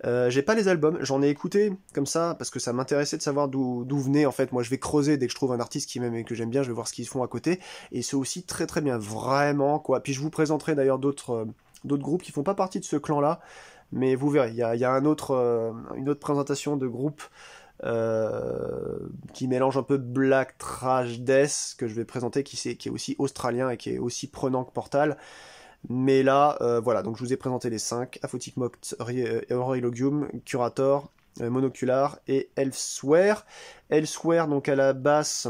J'ai pas les albums, j'en ai écouté comme ça, parce que ça m'intéressait de savoir d'où venait, en fait. Moi, je vais creuser dès que je trouve un artiste qui m'aime et que j'aime bien, je vais voir ce qu'ils font à côté. Et c'est aussi très très bien, vraiment, quoi. Puis je vous présenterai d'ailleurs d'autres groupes qui font pas partie de ce clan-là, mais vous verrez, il y a une autre présentation de groupe qui mélange un peu black trash death que je vais présenter, qui est aussi australien et qui est aussi prenant que Portal. Mais là, voilà, donc je vous ai présenté les 5, Aphotic Moct, Aureligium, Curator, Monocular et Elsewhere. Elsewhere, donc à la basse,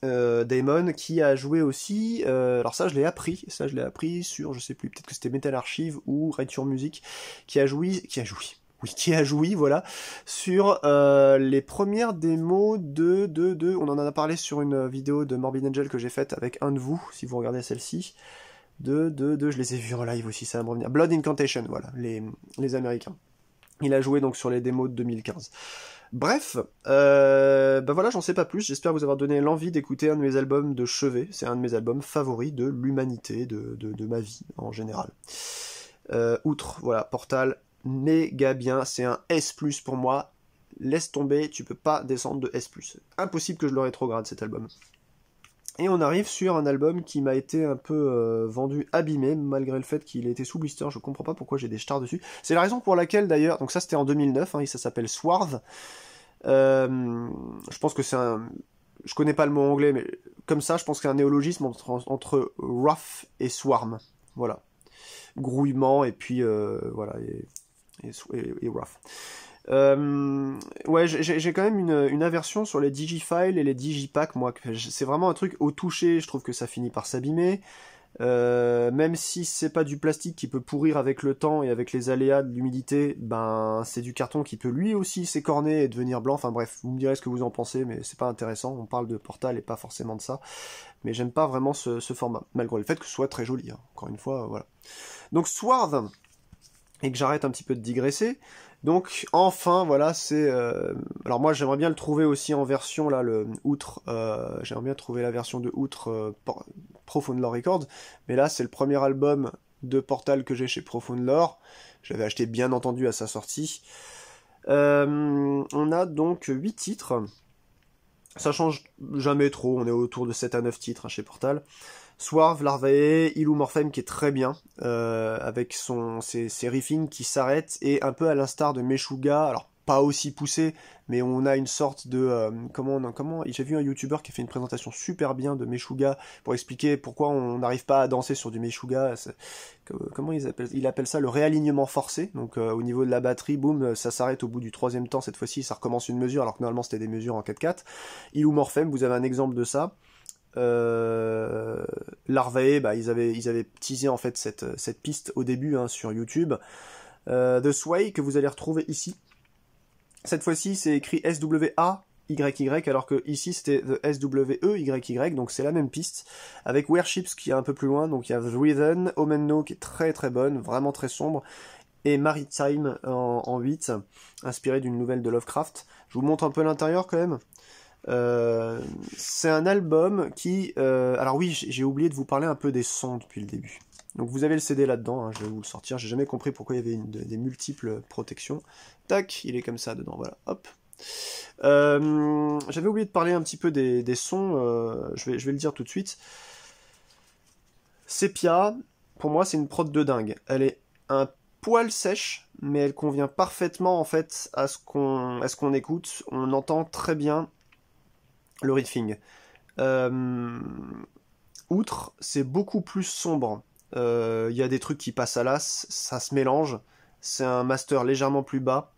Damon, qui a joué aussi, alors ça je l'ai appris sur, je sais plus, peut-être que c'était Metal Archive ou Ride Your Music, qui a joué, voilà, sur les premières démos on en a parlé sur une vidéo de Morbid Angel que j'ai faite avec un de vous, si vous regardez celle-ci, je les ai vus en live aussi, ça va me revenir, Blood Incantation, voilà, les Américains. Il a joué donc sur les démos de 2015. Bref, voilà, j'en sais pas plus, j'espère vous avoir donné l'envie d'écouter un de mes albums de chevet, c'est un de mes albums favoris de l'humanité, de ma vie en général. Outre, voilà, Portal, méga bien, c'est un S+, pour moi, laisse tomber, tu peux pas descendre de S+. Impossible que je le rétrograde cet album. Et on arrive sur un album qui m'a été un peu vendu abîmé, malgré le fait qu'il ait été sous blister, je comprends pas pourquoi j'ai des stars dessus. C'est la raison pour laquelle d'ailleurs, donc ça c'était en 2009, hein, ça s'appelle Swarth. Je pense que c'est un... Je connais pas le mot anglais, mais comme ça, je pense que c'est un néologisme entre rough et swarm. Voilà. Grouillement, et puis voilà, et rough. Ouais, j'ai quand même une aversion sur les digifiles et les digipacks, moi. C'est vraiment un truc au toucher, je trouve que ça finit par s'abîmer. Même si c'est pas du plastique qui peut pourrir avec le temps et avec les aléas de l'humidité, ben c'est du carton qui peut lui aussi s'écorner et devenir blanc. Enfin bref, vous me direz ce que vous en pensez, mais c'est pas intéressant. On parle de Portal et pas forcément de ça. Mais j'aime pas vraiment ce format, malgré le fait que ce soit très joli. Hein. Encore une fois, voilà. Donc Swarth, et que j'arrête un petit peu de digresser, Donc enfin voilà, c'est alors moi j'aimerais bien le trouver aussi en version là le outre j'aimerais bien trouver la version de outre Profound Lore Records, mais là c'est le premier album de Portal que j'ai chez Profound Lore. J'avais acheté bien entendu à sa sortie. On a donc 8 titres. Ça change jamais trop, on est autour de 7 à 9 titres hein, chez Portal. Swarve, Larvae, Illumorphem qui est très bien, avec ses riffings qui s'arrêtent, et un peu à l'instar de Meshuggah, alors pas aussi poussé, mais on a une sorte de... comment j'ai vu un YouTuber qui a fait une présentation super bien de Meshuggah, pour expliquer pourquoi on n'arrive pas à danser sur du Meshuggah. Comment il appelle ça, le réalignement forcé, donc au niveau de la batterie, boum, ça s'arrête au bout du 3e temps, cette fois-ci ça recommence une mesure, alors que normalement c'était des mesures en 4/4. Illumorphem, vous avez un exemple de ça. Larvae, bah, ils avaient teasé en fait cette piste au début hein, sur YouTube. The Sway que vous allez retrouver ici. Cette fois-ci c'est écrit SWAYY alors que ici c'était The SWEYY, donc c'est la même piste. Avec Warships qui est un peu plus loin, donc il y a The Rhythm, Omenno qui est très très bonne, vraiment très sombre, et Maritime en 8, inspiré d'une nouvelle de Lovecraft. Je vous montre un peu l'intérieur quand même. C'est un album qui... alors oui, j'ai oublié de vous parler un peu des sons depuis le début. Donc vous avez le CD là-dedans, hein, je vais vous le sortir. J'ai jamais compris pourquoi il y avait des multiples protections. Tac, il est comme ça dedans, voilà, hop. J'avais oublié de parler un petit peu des sons, je vais le dire tout de suite. Sepia, pour moi c'est une prod de dingue. Elle est un poil sèche, mais elle convient parfaitement en fait à ce qu'on écoute. On entend très bien le riffing. Outre, c'est beaucoup plus sombre. Y a des trucs qui passent à l'as, ça se mélange. C'est un master légèrement plus bas.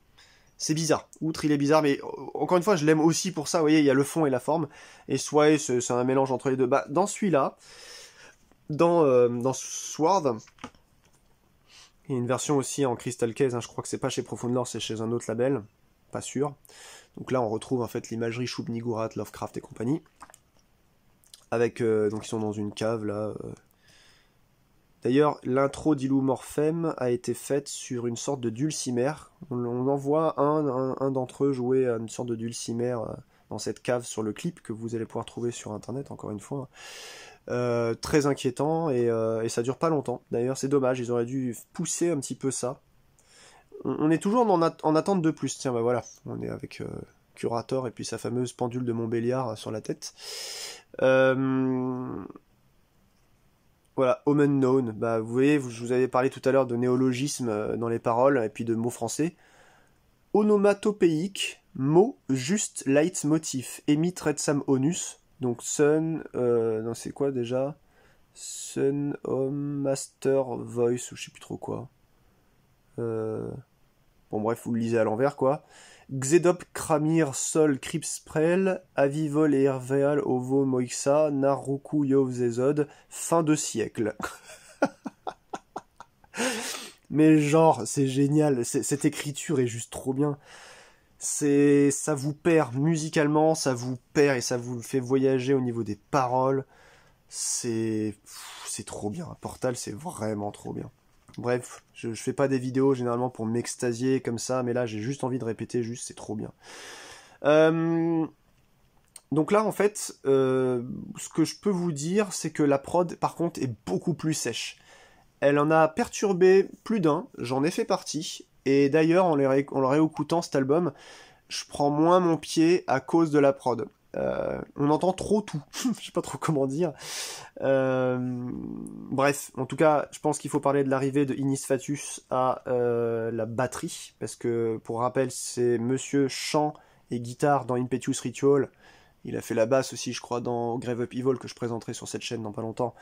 C'est bizarre. Outre, il est bizarre, mais encore une fois, je l'aime aussi pour ça. Vous voyez, il y a le fond et la forme. Et Sway, c'est un mélange entre les deux. Bah, dans celui-là, dans Sword, il y a une version aussi en Crystal Case. Hein, je crois que c'est pas chez Profound Lore, c'est chez un autre label. Pas sûr. Donc là, on retrouve en fait l'imagerie Shub-Niggurath, Lovecraft et compagnie. Avec, donc ils sont dans une cave là. D'ailleurs, l'intro d'Illumorphem a été faite sur une sorte de dulcimer. On en voit un d'entre eux jouer à une sorte de dulcimer dans cette cave sur le clip que vous allez pouvoir trouver sur internet, encore une fois. Très inquiétant et ça dure pas longtemps. D'ailleurs, c'est dommage, ils auraient dû pousser un petit peu ça. On est toujours en attente de plus. Tiens, bah voilà, on est avec Curator et puis sa fameuse pendule de Montbéliard sur la tête. Voilà, Omen Known. Bah, vous voyez, je vous avais parlé tout à l'heure de néologisme dans les paroles et puis de mots français. Onomatopéique, mot juste leitmotiv, emit retsam onus. Donc sun, non c'est quoi déjà? Sun, home, master, voice, ou je sais plus trop quoi. Bon bref, vous le lisez à l'envers quoi. Xedop Kramir Sol Kripsprel, Avivol et Herveal Ovo Moixa, Naruku Yovzezod, fin de siècle. Mais genre, c'est génial, cette écriture est juste trop bien. Ça vous perd musicalement, ça vous perd et ça vous fait voyager au niveau des paroles. C'est trop bien. Portal, c'est vraiment trop bien. Bref, je fais pas des vidéos généralement pour m'extasier comme ça, mais là j'ai juste envie de répéter, c'est trop bien. Donc là en fait, ce que je peux vous dire, c'est que la prod par contre est beaucoup plus sèche. Elle en a perturbé plus d'un, j'en ai fait partie, et d'ailleurs en le réécoutant cet album, je prends moins mon pied à cause de la prod. On entend trop tout, je sais pas trop comment dire. Bref, en tout cas, je pense qu'il faut parler de l'arrivée de Inis Fatus à la batterie, parce que pour rappel, c'est monsieur chant et guitare dans Impetuous Ritual. Il a fait la basse aussi, je crois, dans Grave Up Evil que je présenterai sur cette chaîne dans pas longtemps.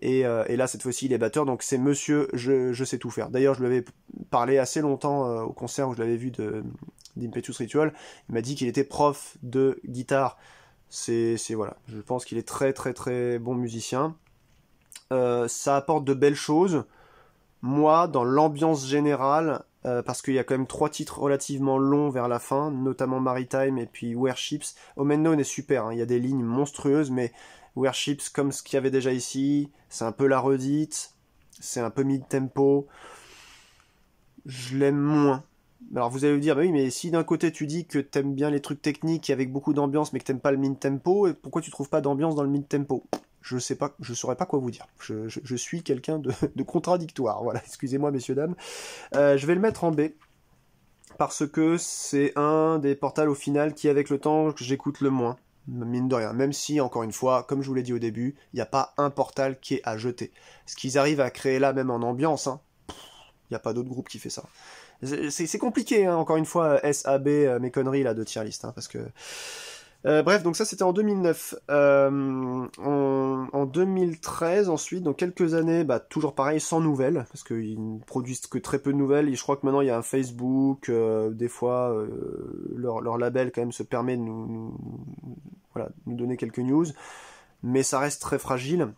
Et là, cette fois-ci, il est batteur, donc c'est monsieur, je sais tout faire. D'ailleurs, je lui avais parlé assez longtemps au concert où je l'avais vu d'Impetuous Ritual. Il m'a dit qu'il était prof de guitare. Voilà, je pense qu'il est très très très bon musicien. Ça apporte de belles choses. Moi, dans l'ambiance générale, parce qu'il y a quand même 3 titres relativement longs vers la fin, notamment Maritime et puis Warships. Omen Known est super, hein, il y a des lignes monstrueuses, mais Warships, comme ce qu'il y avait déjà ici, c'est un peu la redite, c'est un peu mid-tempo. Je l'aime moins. Alors vous allez me dire, bah oui, mais si d'un côté tu dis que t'aimes bien les trucs techniques avec beaucoup d'ambiance, mais que t'aimes pas le mid-tempo, pourquoi tu trouves pas d'ambiance dans le mid-tempo? Je sais pas, je saurais pas quoi vous dire. Je suis quelqu'un de contradictoire. Voilà, excusez-moi messieurs dames. Je vais le mettre en B parce que c'est un des portals au final qui, avec le temps, que j'écoute le moins. Mine de rien. Même si, encore une fois, comme je vous l'ai dit au début, il n'y a pas un portal qui est à jeter. Ce qu'ils arrivent à créer là, même en ambiance, hein, il n'y a pas d'autre groupe qui fait ça. C'est compliqué, hein, encore une fois, SAB, mes conneries là de tier list, hein, parce que... bref, donc ça c'était en 2009. En 2013 ensuite, dans quelques années, bah, toujours pareil, sans nouvelles, parce qu'ils ne produisent que très peu de nouvelles, et je crois que maintenant il y a un Facebook, des fois leur label quand même se permet de voilà, nous donner quelques news, mais ça reste très fragile.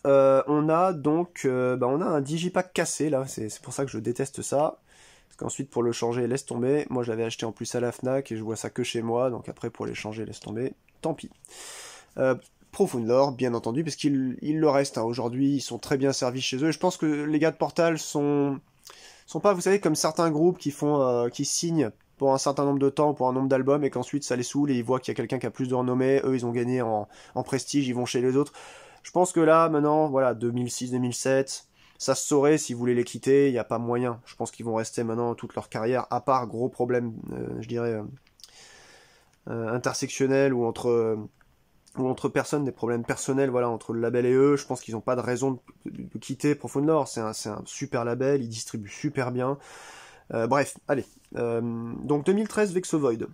On a donc on a un digipack cassé là, c'est pour ça que je déteste ça. Parce qu'ensuite pour le changer, laisse tomber. Moi je l'avais acheté en plus à la Fnac et je vois ça que chez moi, donc après pour les changer, laisse tomber. Tant pis. Profound Lore, bien entendu, parce qu'il le reste. Hein. Aujourd'hui, ils sont très bien servis chez eux. Et je pense que les gars de Portal sont pas, vous savez, comme certains groupes qui signent pour un certain nombre de temps, pour un nombre d'albums, et qu'ensuite ça les saoule et ils voient qu'il y a quelqu'un qui a plus de renommée. Eux, ils ont gagné en prestige, ils vont chez les autres. Je pense que là, maintenant, voilà, 2006-2007, ça se saurait si vous voulez les quitter, il n'y a pas moyen. Je pense qu'ils vont rester maintenant toute leur carrière, à part gros problèmes, je dirais, intersectionnels ou entre personnes, des problèmes personnels, voilà, entre le label et eux. Je pense qu'ils n'ont pas de raison de quitter Profound Lore. C'est un super label, ils distribuent super bien. Bref, allez. Donc 2013, Vexovoid.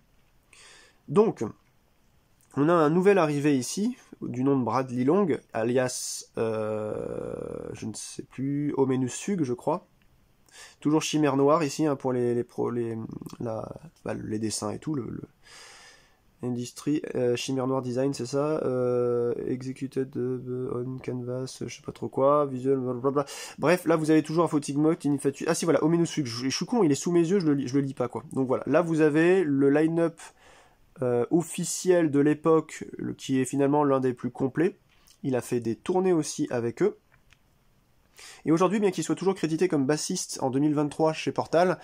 Donc, on a un nouvel arrivé ici, du nom de Bradley Long, alias, je ne sais plus, Omenus Fug, je crois. Toujours Chimère Noire ici, hein, pour les dessins et tout, Industry, Chimère Noire Design, c'est ça, Executed on Canvas, je sais pas trop quoi, Visual, blablabla. Bref, là vous avez toujours un Photigmot, Inifatu. Ah si, voilà, Omenus Fug, je suis con, il est sous mes yeux, je le lis pas, quoi. Donc voilà, là vous avez le line-up officiel de l'époque, qui est finalement l'un des plus complets. Il a fait des tournées aussi avec eux. Et aujourd'hui, bien qu'il soit toujours crédité comme bassiste en 2023 chez Portal,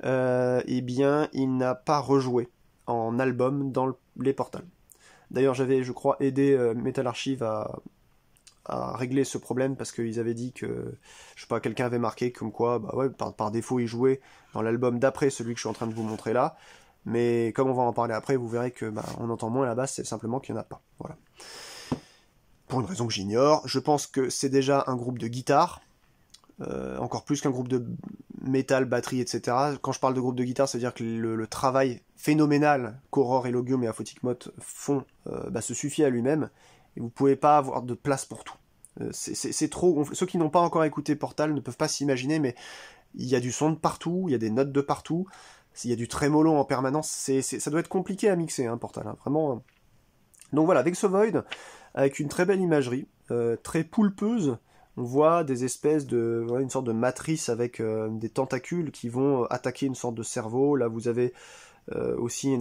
eh bien, il n'a pas rejoué en album dans les Portal. D'ailleurs, j'avais, je crois, aidé Metal Archive à régler ce problème parce qu'ils avaient dit que, je sais pas, quelqu'un avait marqué comme quoi, bah ouais, par défaut, il jouait dans l'album d'après celui que je suis en train de vous montrer là. Mais comme on va en parler après, vous verrez que on entend moins la basse, c'est simplement qu'il n'y en a pas. Voilà. Pour une raison que j'ignore, je pense que c'est déjà un groupe de guitare, encore plus qu'un groupe de métal, batterie, etc. Quand je parle de groupe de guitare, ça veut dire que le travail phénoménal qu'Aurore et Logium et Aphoticmot font se suffit à lui-même, et vous pouvez pas avoir de place pour tout. C'est trop. Ceux qui n'ont pas encore écouté Portal ne peuvent pas s'imaginer, mais il y a du son de partout, il y a des notes de partout. S'il y a du trémolo en permanence, ça doit être compliqué à mixer, hein, Portal, hein, vraiment. Donc voilà, Vexovoid, avec une très belle imagerie, très poulpeuse. On voit des espèces de, voilà, une sorte de matrice avec des tentacules qui vont attaquer une sorte de cerveau. Là, vous avez aussi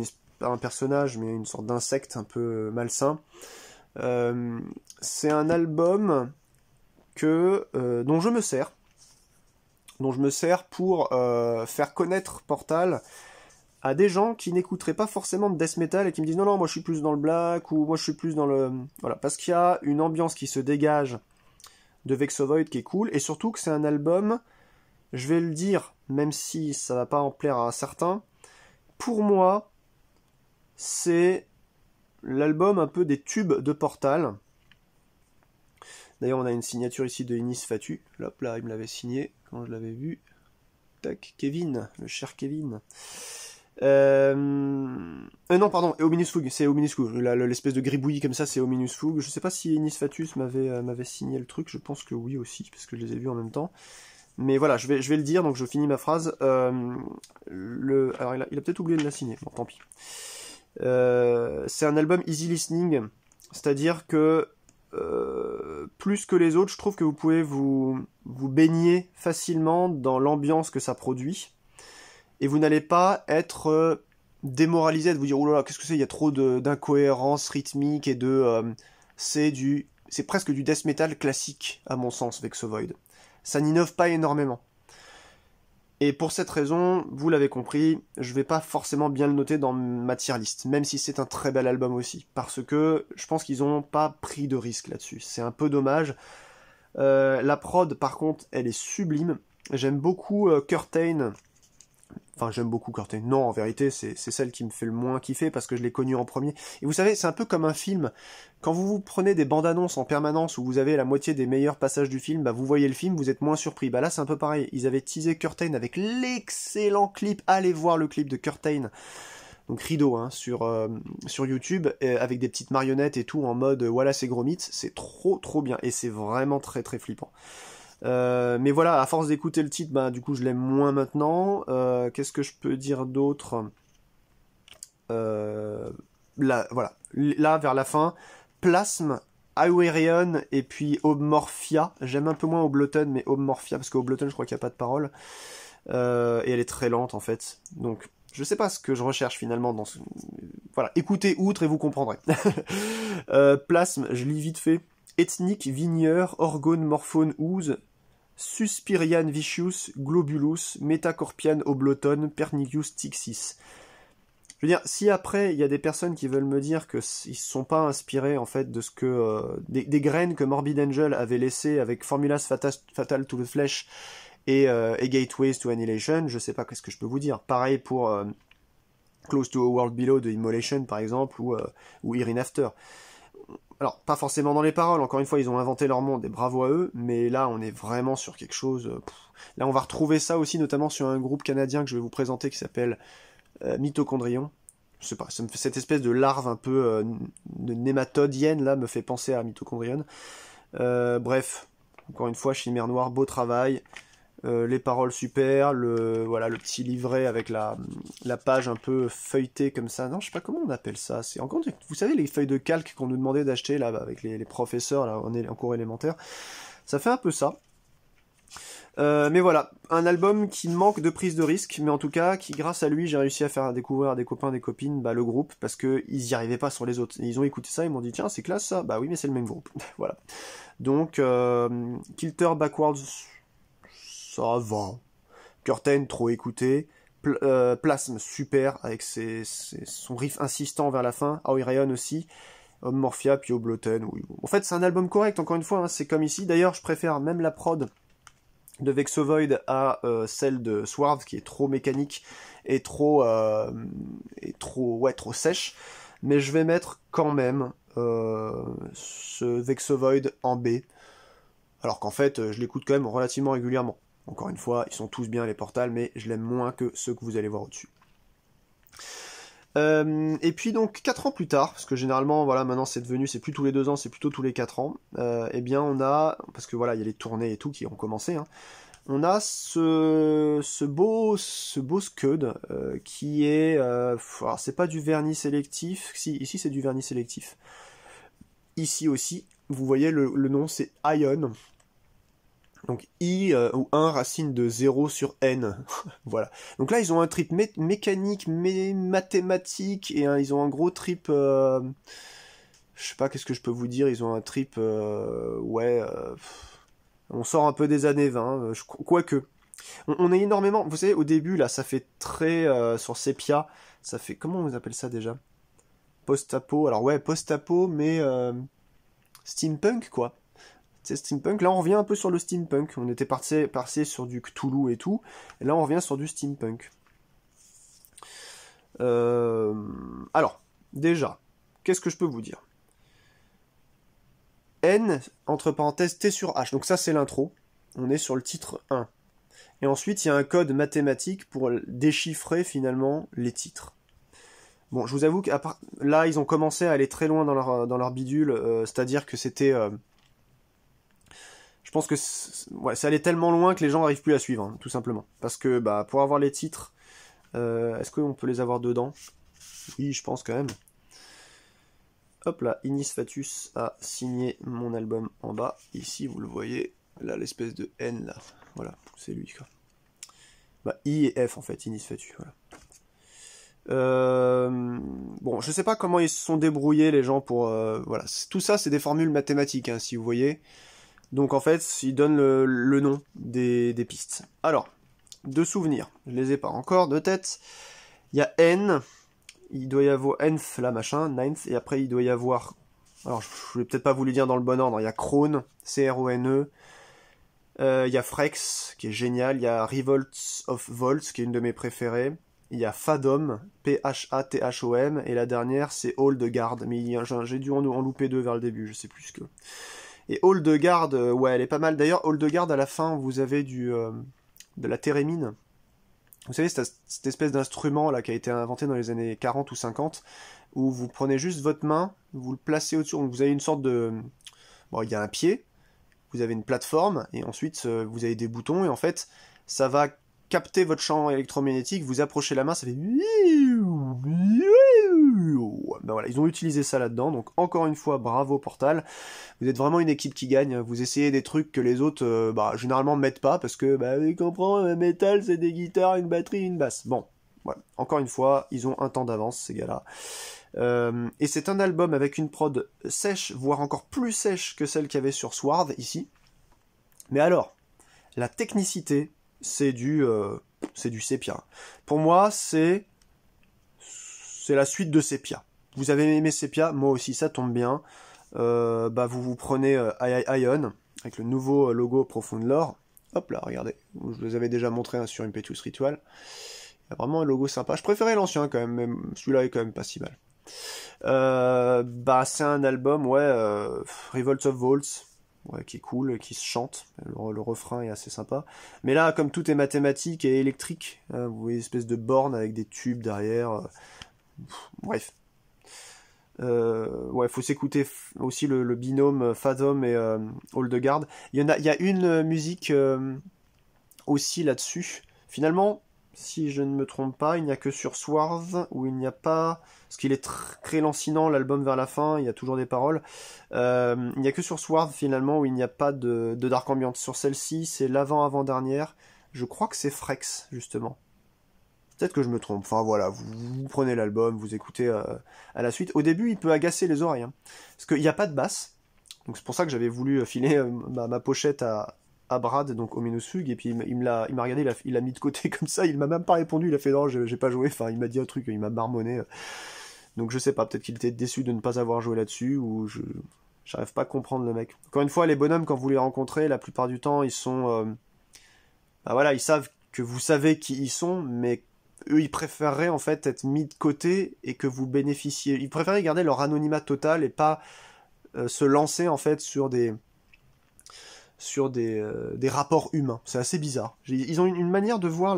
un personnage, mais une sorte d'insecte un peu malsain. C'est un album dont je me sers. Pour faire connaître Portal à des gens qui n'écouteraient pas forcément de death metal et qui me disent non, moi je suis plus dans le black, ou moi je suis plus dans le... Voilà, parce qu'il y a une ambiance qui se dégage de Vexovoid qui est cool, et surtout que c'est un album, je vais le dire, même si ça va pas en plaire à certains, pour moi, c'est l'album un peu des tubes de Portal. D'ailleurs, on a une signature ici de Inis Fatu. Hop là, il me l'avait signé quand je l'avais vu. Tac, Kevin, le cher Kevin. Non, pardon, Ominous Fug, c'est Ominous Fug. L'espèce de gribouillis comme ça, c'est Ominous Fug. Je sais pas si Inis Fatus m'avait signé le truc, je pense que oui aussi, parce que je les ai vus en même temps. Mais voilà, je vais le dire, donc je finis ma phrase. Alors, il a peut-être oublié de la signer, bon, tant pis. C'est un album easy listening, c'est-à-dire que plus que les autres, je trouve que vous pouvez vous baigner facilement dans l'ambiance que ça produit, et vous n'allez pas être démoralisé de vous dire oh là là, qu'est-ce que c'est, il y a trop d'incohérences rythmiques et c'est presque du death metal classique à mon sens, Vexovoid. Ça n'innove pas énormément. Et pour cette raison, vous l'avez compris, je vais pas forcément bien le noter dans ma tier list, même si c'est un très bel album aussi, parce que je pense qu'ils ont pas pris de risque là-dessus. C'est un peu dommage. La prod, par contre, elle est sublime. J'aime beaucoup Curtain. Enfin, j'aime beaucoup Curtain. Non, en vérité, c'est celle qui me fait le moins kiffer parce que je l'ai connue en premier. Et vous savez, c'est un peu comme un film. Quand vous prenez des bandes annonces en permanence où vous avez la moitié des meilleurs passages du film, bah vous voyez le film, vous êtes moins surpris. Bah là, c'est un peu pareil. Ils avaient teasé Curtain avec l'excellent clip. Allez voir le clip de Curtain. Donc Rideau, hein, sur YouTube, avec des petites marionnettes et tout en mode voilà, c'est gros mythes. C'est trop bien. Et c'est vraiment très flippant. Mais voilà, à force d'écouter le titre, bah, du coup je l'aime moins maintenant. Qu'est-ce que je peux dire d'autre? Là, voilà. Là, vers la fin, Plasme, Awerion et puis Obmorphia. J'aime un peu moins Obloton, mais Obmorphia, parce qu'Obloton, je crois qu'il n'y a pas de parole. Et elle est très lente, en fait. Donc, je sais pas ce que je recherche finalement dans ce... Voilà, écoutez outre et vous comprendrez. Plasme, je lis vite fait. Ethnic, Vigneur, Orgone, Morphone, Ooze, Suspirian Vicious, Globulus, Metacorpian Obloton, Pernigius Tixis. Je veux dire, si après, il y a des personnes qui veulent me dire que ils se sont pas inspirés, en fait, de ce que... des graines que Morbid Angel avait laissées avec Formulas Fatal to the Flesh et Gateways to Annihilation, je sais pas qu'est-ce que je peux vous dire. Pareil pour Close to a World Below de Immolation, par exemple, ou Herein After. Alors, pas forcément dans les paroles, encore une fois, ils ont inventé leur monde, et bravo à eux, mais là, on est vraiment sur quelque chose... Là, on va retrouver ça aussi, notamment sur un groupe canadien que je vais vous présenter, qui s'appelle Mitochondrion. Je sais pas, ça me fait cette espèce de larve un peu de nématodienne, là, me fait penser à Mitochondrion. Bref, encore une fois, Chimère Noire, beau travail. Les paroles super, voilà, le petit livret avec la page un peu feuilletée comme ça. Non, je sais pas comment on appelle ça. C'est encore, vous savez, les feuilles de calque qu'on nous demandait d'acheter là avec les professeurs là, en cours élémentaire. Ça fait un peu ça. Mais voilà, un album qui manque de prise de risque, mais en tout cas, qui grâce à lui, j'ai réussi à faire découvrir à des copains, des copines, bah, le groupe, parce que ils y arrivaient pas sur les autres. Et ils ont écouté ça, ils m'ont dit tiens, c'est classe ça. Bah oui, mais c'est le même groupe. Voilà. Donc, Kilter Backwards, ça va. Curtain, trop écouté. Plasme, super, avec son riff insistant vers la fin. Awerion aussi. Morphia, puis Obloton. Oui. En fait, c'est un album correct, encore une fois, hein, c'est comme ici. D'ailleurs, je préfère même la prod de Vexovoid à celle de Swarth, qui est trop mécanique et trop sèche. Mais je vais mettre quand même ce Vexovoid en B. Alors qu'en fait, je l'écoute quand même relativement régulièrement. Encore une fois, ils sont tous bien les Portals, mais je l'aime moins que ceux que vous allez voir au-dessus. Et puis donc 4 ans plus tard, parce que généralement voilà maintenant c'est devenu, c'est plus tous les 2 ans, c'est plutôt tous les 4 ans, eh bien on a, parce que voilà il y a les tournées et tout qui ont commencé, hein, on a ce beau Scud qui est, alors c'est pas du vernis sélectif, si ici c'est du vernis sélectif, ici aussi vous voyez le nom c'est Ion. Donc I ou 1 racine de 0 sur N. Voilà. Donc là, ils ont un trip mécanique, mathématique, et ils ont un gros trip... je sais pas, qu'est-ce que je peux vous dire. Ils ont un trip... on sort un peu des années 20, quoique. On est énormément... Vous savez, au début, là, ça fait très... sur Sepia, ça fait... Comment on appelle ça, déjà? Post-apo. Alors ouais, post-apo, mais... steampunk, quoi. C'est steampunk. Là, on revient un peu sur le steampunk. On était passé sur du Cthulhu et tout. Et là, on revient sur du steampunk. Alors, déjà, qu'est-ce que je peux vous dire? N, entre parenthèses, T sur H. Donc ça, c'est l'intro. On est sur le titre 1. Et ensuite, il y a un code mathématique pour déchiffrer, finalement, les titres. Bon, je vous avoue que là, ils ont commencé à aller très loin dans leur bidule. C'est-à-dire que c'était... je pense que ça allait tellement loin que les gens n'arrivent plus à suivre, hein, tout simplement. Parce que bah, pour avoir les titres, est-ce qu'on peut les avoir dedans? Oui, je pense quand même. Hop là, Inis Fatus a signé mon album en bas. Ici, vous le voyez, là, l'espèce de N, là. Voilà, c'est lui, quoi. Bah, I et F, en fait, Inis Fatus, voilà. Bon, je sais pas comment ils se sont débrouillés, les gens, pour... voilà, tout ça, c'est des formules mathématiques, hein, si vous voyez. Donc en fait, il donne le nom des pistes. Alors, de souvenirs. Je les ai pas encore de tête. Il y a N, il doit y avoir Nth, là, machin, Ninth, et après il doit y avoir... Alors, je vais peut-être pas vous les dire dans le bon ordre. Il y a Krone, C-R-O-N-E. Il y a Frex, qui est génial. Il y a Revolts of Volts, qui est une de mes préférées. Il y a Fathom, P-H-A-T-H-O-M. Et la dernière, c'est Old Guard. Mais j'ai dû en louper deux vers le début, je sais plus ce que... Et Old Guard, ouais, elle est pas mal. D'ailleurs, Old Guard, à la fin, vous avez de la thérémine. Vous savez, cette espèce d'instrument là qui a été inventé dans les années 40 ou 50, où vous prenez juste votre main, vous le placez au-dessus, donc vous avez une sorte de... Bon, il y a un pied, vous avez une plateforme, et ensuite vous avez des boutons, et en fait, ça va capter votre champ électromagnétique, vous approchez la main, ça fait... Ben voilà, ils ont utilisé ça là-dedans, donc encore une fois, bravo Portal. Vous êtes vraiment une équipe qui gagne, vous essayez des trucs que les autres, généralement mettent pas, parce que, vous comprenez, métal, c'est des guitares, une batterie, une basse. Bon, voilà, encore une fois, ils ont un temps d'avance, ces gars-là. Et c'est un album avec une prod sèche, voire encore plus sèche que celle qu'il y avait sur Swarth, ici. Mais alors, la technicité, c'est du Sepia. Pour moi, c'est la suite de Sepia. Vous avez aimé Sepia, moi aussi, ça tombe bien. Vous prenez Ion, avec le nouveau logo Profound Lore. Hop là, regardez. Je vous avais déjà montré sur Impetus Ritual. Il y a vraiment un logo sympa. Je préférais l'ancien quand même, mais celui-là est quand même pas si mal. C'est un album, Revolt of Volts, ouais, qui est cool, qui se chante. Le refrain est assez sympa. Mais là, comme tout est mathématique et électrique, vous voyez une espèce de borne avec des tubes derrière. Bref. Faut s'écouter aussi le binôme Fathom et Old Guard. Il y a une musique aussi là-dessus. Finalement, si je ne me trompe pas, il n'y a que sur Swarth où il n'y a pas... Parce qu'il est très lancinant, l'album vers la fin, il y a toujours des paroles. Il n'y a que sur Swarth, finalement, où il n'y a pas de dark ambient. Sur celle-ci, c'est l'avant-avant-dernière. Je crois que c'est Frex, justement. Peut-être que je me trompe. Enfin, voilà, vous prenez l'album, vous écoutez à la suite. Au début, il peut agacer les oreilles. Hein, parce qu'il n'y a pas de basse. Donc c'est pour ça que j'avais voulu filer ma pochette à Brad, donc Ominous Fugue, et puis il m'a regardé, il l'a mis de côté comme ça, il m'a même pas répondu, il a fait non, j'ai pas joué, enfin il m'a dit un truc, il m'a marmonné. Donc je sais pas, peut-être qu'il était déçu de ne pas avoir joué là-dessus, ou j'arrive pas à comprendre le mec. Encore une fois, les bonhommes, quand vous les rencontrez, la plupart du temps, ils sont... ils savent que vous savez qui ils sont, mais eux, ils préféreraient en fait être mis de côté et que vous bénéficiez. Ils préféraient garder leur anonymat total et pas se lancer en fait sur des rapports humains. C'est assez bizarre. Ils ont une manière de voir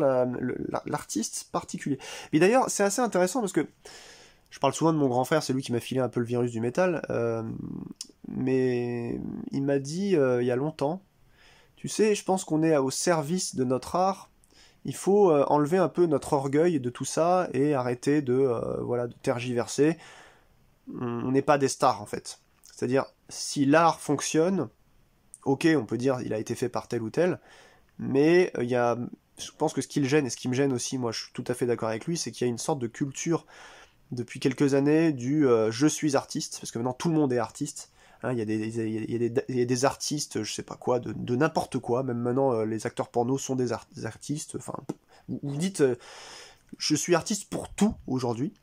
l'artiste particulier. Et d'ailleurs, c'est assez intéressant parce que je parle souvent de mon grand frère, c'est lui qui m'a filé un peu le virus du métal, mais il m'a dit il y a longtemps, tu sais, je pense qu'on est au service de notre art. Il faut enlever un peu notre orgueil de tout ça et arrêter de tergiverser. On n'est pas des stars en fait. C'est-à-dire, si l'art fonctionne, ok, on peut dire il a été fait par tel ou tel, mais je pense que ce qui le gêne, et ce qui me gêne aussi, moi je suis tout à fait d'accord avec lui, c'est qu'il y a une sorte de culture depuis quelques années du je suis artiste, parce que maintenant tout le monde est artiste. Hein, il y a des artistes, je sais pas quoi, de n'importe quoi, même maintenant les acteurs porno sont des artistes, enfin, vous dites je suis artiste pour tout aujourd'hui.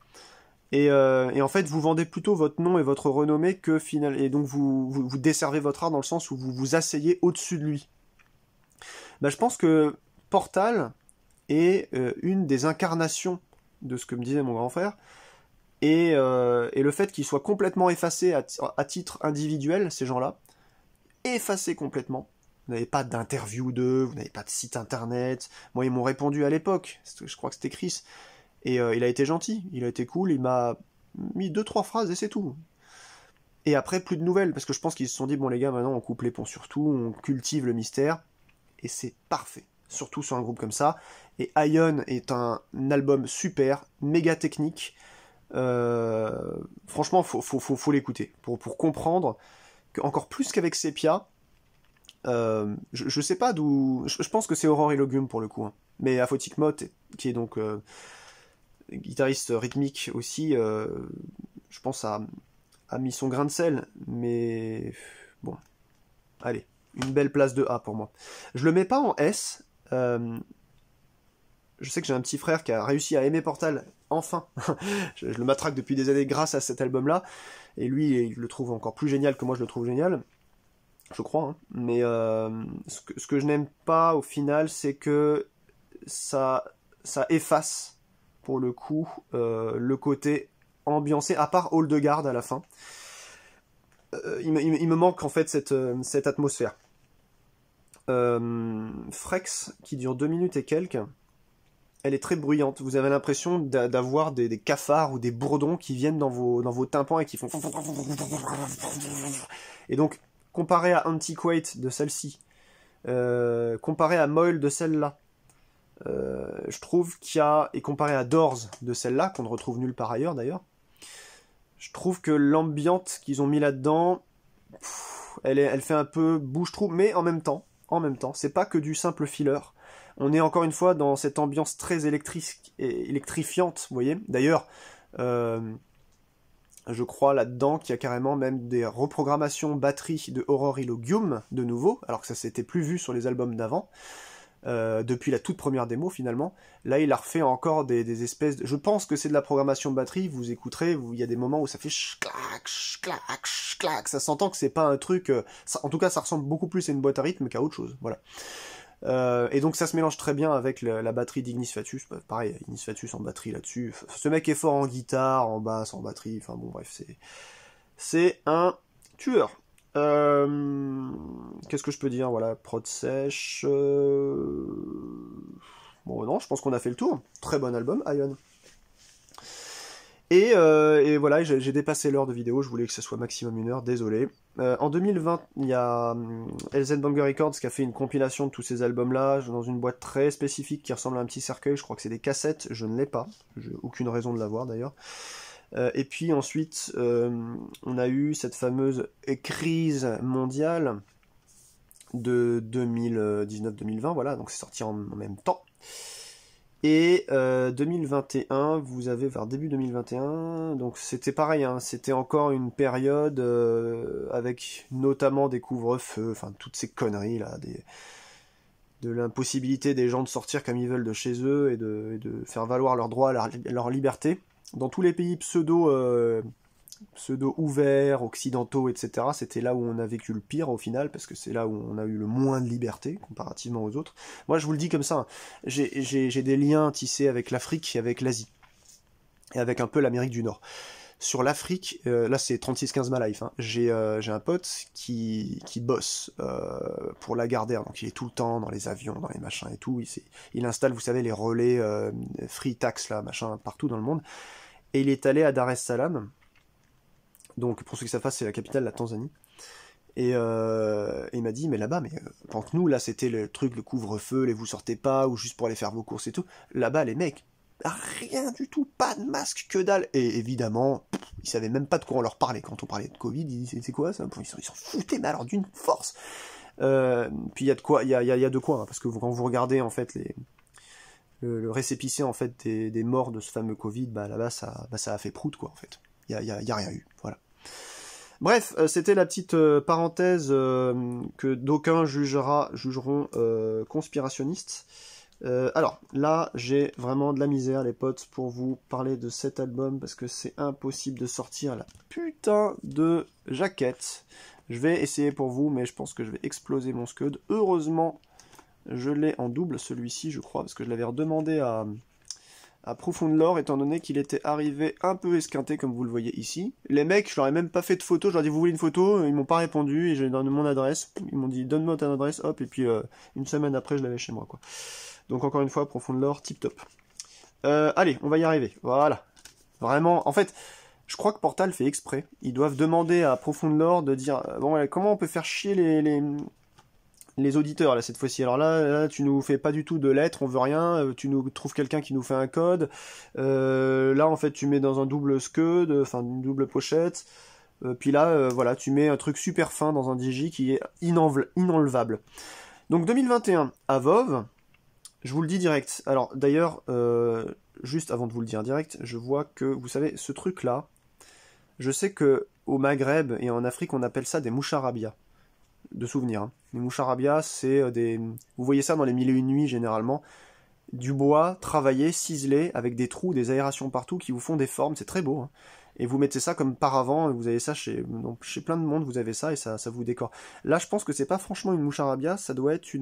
Et en fait, vous vendez plutôt votre nom et votre renommée que et donc vous desservez votre art dans le sens où vous vous asseyez au-dessus de lui. Je pense que Portal est une des incarnations de ce que me disait mon grand frère, et le fait qu'ils soient complètement effacés à titre individuel, ces gens-là, effacés complètement. Vous n'avez pas d'interview d'eux, vous n'avez pas de site internet. Moi, ils m'ont répondu à l'époque, je crois que c'était Chris. Et il a été gentil, il a été cool, il m'a mis 2-3 phrases et c'est tout. Et après, plus de nouvelles, parce que je pense qu'ils se sont dit, bon les gars, maintenant on coupe les ponts sur tout, on cultive le mystère, et c'est parfait, surtout sur un groupe comme ça. Et Ion est un album super, méga technique, franchement, faut l'écouter, pour comprendre, encore plus qu'avec Sepia, je sais pas d'où... Je pense que c'est Aurore et Logum pour le coup, hein. Mais Aphotic Mot, qui est donc... guitariste rythmique aussi, je pense a mis son grain de sel, mais bon, allez, une belle place de A pour moi. Je le mets pas en S, je sais que j'ai un petit frère qui a réussi à aimer Portal, enfin. je le matraque depuis des années grâce à cet album-là, et lui, il le trouve encore plus génial que moi je le trouve génial, je crois, hein. Mais ce que je n'aime pas au final, c'est que ça efface, pour le coup, le côté ambiancé, à part Hall de Garde à la fin. Il me manque en fait cette atmosphère. Frex, qui dure 2 minutes et quelques, elle est très bruyante. Vous avez l'impression d'avoir des cafards ou des bourdons qui viennent dans vos tympans et qui font... Et donc, comparé à Antiquate de celle-ci, comparé à Moil de celle-là, je trouve qu'il y a... Et comparé à Doors de celle-là, qu'on ne retrouve nulle part ailleurs d'ailleurs, je trouve que l'ambiance qu'ils ont mis là-dedans, elle fait un peu bouche-trou, mais en même temps, c'est pas que du simple filler. On est encore une fois dans cette ambiance très électrifiante, vous voyez. D'ailleurs, je crois là-dedans qu'il y a carrément même des reprogrammations batterie de Horror Illogium de nouveau, alors que ça s'était plus vu sur les albums d'avant. Depuis la toute première démo finalement. Là il a refait encore des espèces de... Je pense que c'est de la programmation batterie, vous écouterez, il y a des moments où ça fait clac, clac, clac, ça s'entend que c'est pas un truc... en tout cas ça ressemble beaucoup plus à une boîte à rythme qu'à autre chose, voilà. Et donc ça se mélange très bien avec la batterie d'Ignis Fatuus, pareil, Ignis Fatuus en batterie là-dessus. Ce mec est fort en guitare, en basse, en batterie, enfin bon bref, c'est un tueur. Qu'est-ce que je peux dire? Voilà, prod sèche. Bon, non, je pense qu'on a fait le tour. Très bon album, Ion. Et voilà, j'ai dépassé l'heure de vidéo, je voulais que ce soit maximum 1 heure, désolé. En 2020, il y a Elzenbanger Records qui a fait une compilation de tous ces albums-là, dans une boîte très spécifique qui ressemble à un petit cercueil, je crois que c'est des cassettes, je ne l'ai pas, j'ai aucune raison de l'avoir d'ailleurs. Et puis ensuite, on a eu cette fameuse crise mondiale de 2019-2020, voilà, donc c'est sorti en même temps. Et 2021, vous avez vers début 2021, donc c'était pareil, hein, c'était encore une période avec notamment des couvre-feux, enfin toutes ces conneries là, de l'impossibilité des gens de sortir comme ils veulent de chez eux et de faire valoir leurs droits, leur liberté. Dans tous les pays pseudo ouverts, occidentaux, etc., c'était là où on a vécu le pire au final, parce que c'est là où on a eu le moins de liberté, comparativement aux autres. Moi je vous le dis comme ça, j'ai des liens tissés avec l'Afrique et avec l'Asie, et avec un peu l'Amérique du Nord. Sur l'Afrique, là c'est 3615 ma life, hein. J'ai un pote qui bosse pour Lagardère, donc il est tout le temps dans les avions, dans les machins et tout, il installe, vous savez, les relais free tax, là, machin, partout dans le monde, et il est allé à Dar es Salaam, donc pour ceux qui savent pas, c'est la capitale de la Tanzanie, et il m'a dit, mais là-bas, pendant que nous, là c'était le truc, le couvre-feu, les vous sortez pas, ou juste pour aller faire vos courses et tout, là-bas les mecs, rien du tout, pas de masque, que dalle. Et évidemment, ils savaient même pas de quoi on leur parlait. Quand on parlait de Covid, ils disaient c'est quoi ça? Ils s'en foutaient, mais alors d'une force. Puis il y a de quoi, il y a de quoi, hein, parce que quand vous regardez en fait le récépissé en fait des morts de ce fameux Covid, bah là-bas ça a fait prout quoi en fait. Il y a rien eu, voilà. Bref, c'était la petite parenthèse que d'aucuns jugeront conspirationniste. Alors, là, j'ai vraiment de la misère, les potes, pour vous parler de cet album, parce que c'est impossible de sortir la putain de jaquette. Je vais essayer pour vous, mais je pense que je vais exploser mon scud. Heureusement, je l'ai en double, celui-ci, je crois, parce que je l'avais redemandé à Profound Lore, étant donné qu'il était arrivé un peu esquinté, comme vous le voyez ici. Les mecs, je leur ai même pas fait de photo, je leur ai dit, vous voulez une photo? Ils m'ont pas répondu, et j'ai donné mon adresse. Ils m'ont dit, donne-moi ton adresse, hop, et puis une semaine après, je l'avais chez moi, quoi. Donc encore une fois, Profound Lore, tip top. Allez, on va y arriver. Voilà. Vraiment, en fait, je crois que Portal fait exprès. Ils doivent demander à Profound Lore de dire bon, comment on peut faire chier les auditeurs là cette fois-ci. Alors là, tu nous fais pas du tout de lettres, on veut rien. Tu nous trouves quelqu'un qui nous fait un code. Là, en fait, tu mets dans un double scud, enfin une double pochette. Puis là, voilà, tu mets un truc super fin dans un digi qui est inenlevable. Donc 2021 à Vov. Je vous le dis direct. Alors d'ailleurs, juste avant de vous le dire direct, je vois que, vous savez, ce truc-là, je sais que au Maghreb et en Afrique, on appelle ça des moucharabia. De souvenirs. Hein. Les moucharabia, c'est des... Vous voyez ça dans les 1001 nuits, généralement. du bois travaillé, ciselé, avec des trous, des aérations partout qui vous font des formes, c'est très beau. Hein. Et vous mettez ça comme paravent, vous avez ça chez plein de monde, vous avez ça et ça vous décore. Là, je pense que c'est pas franchement une mouche arabia, ça doit être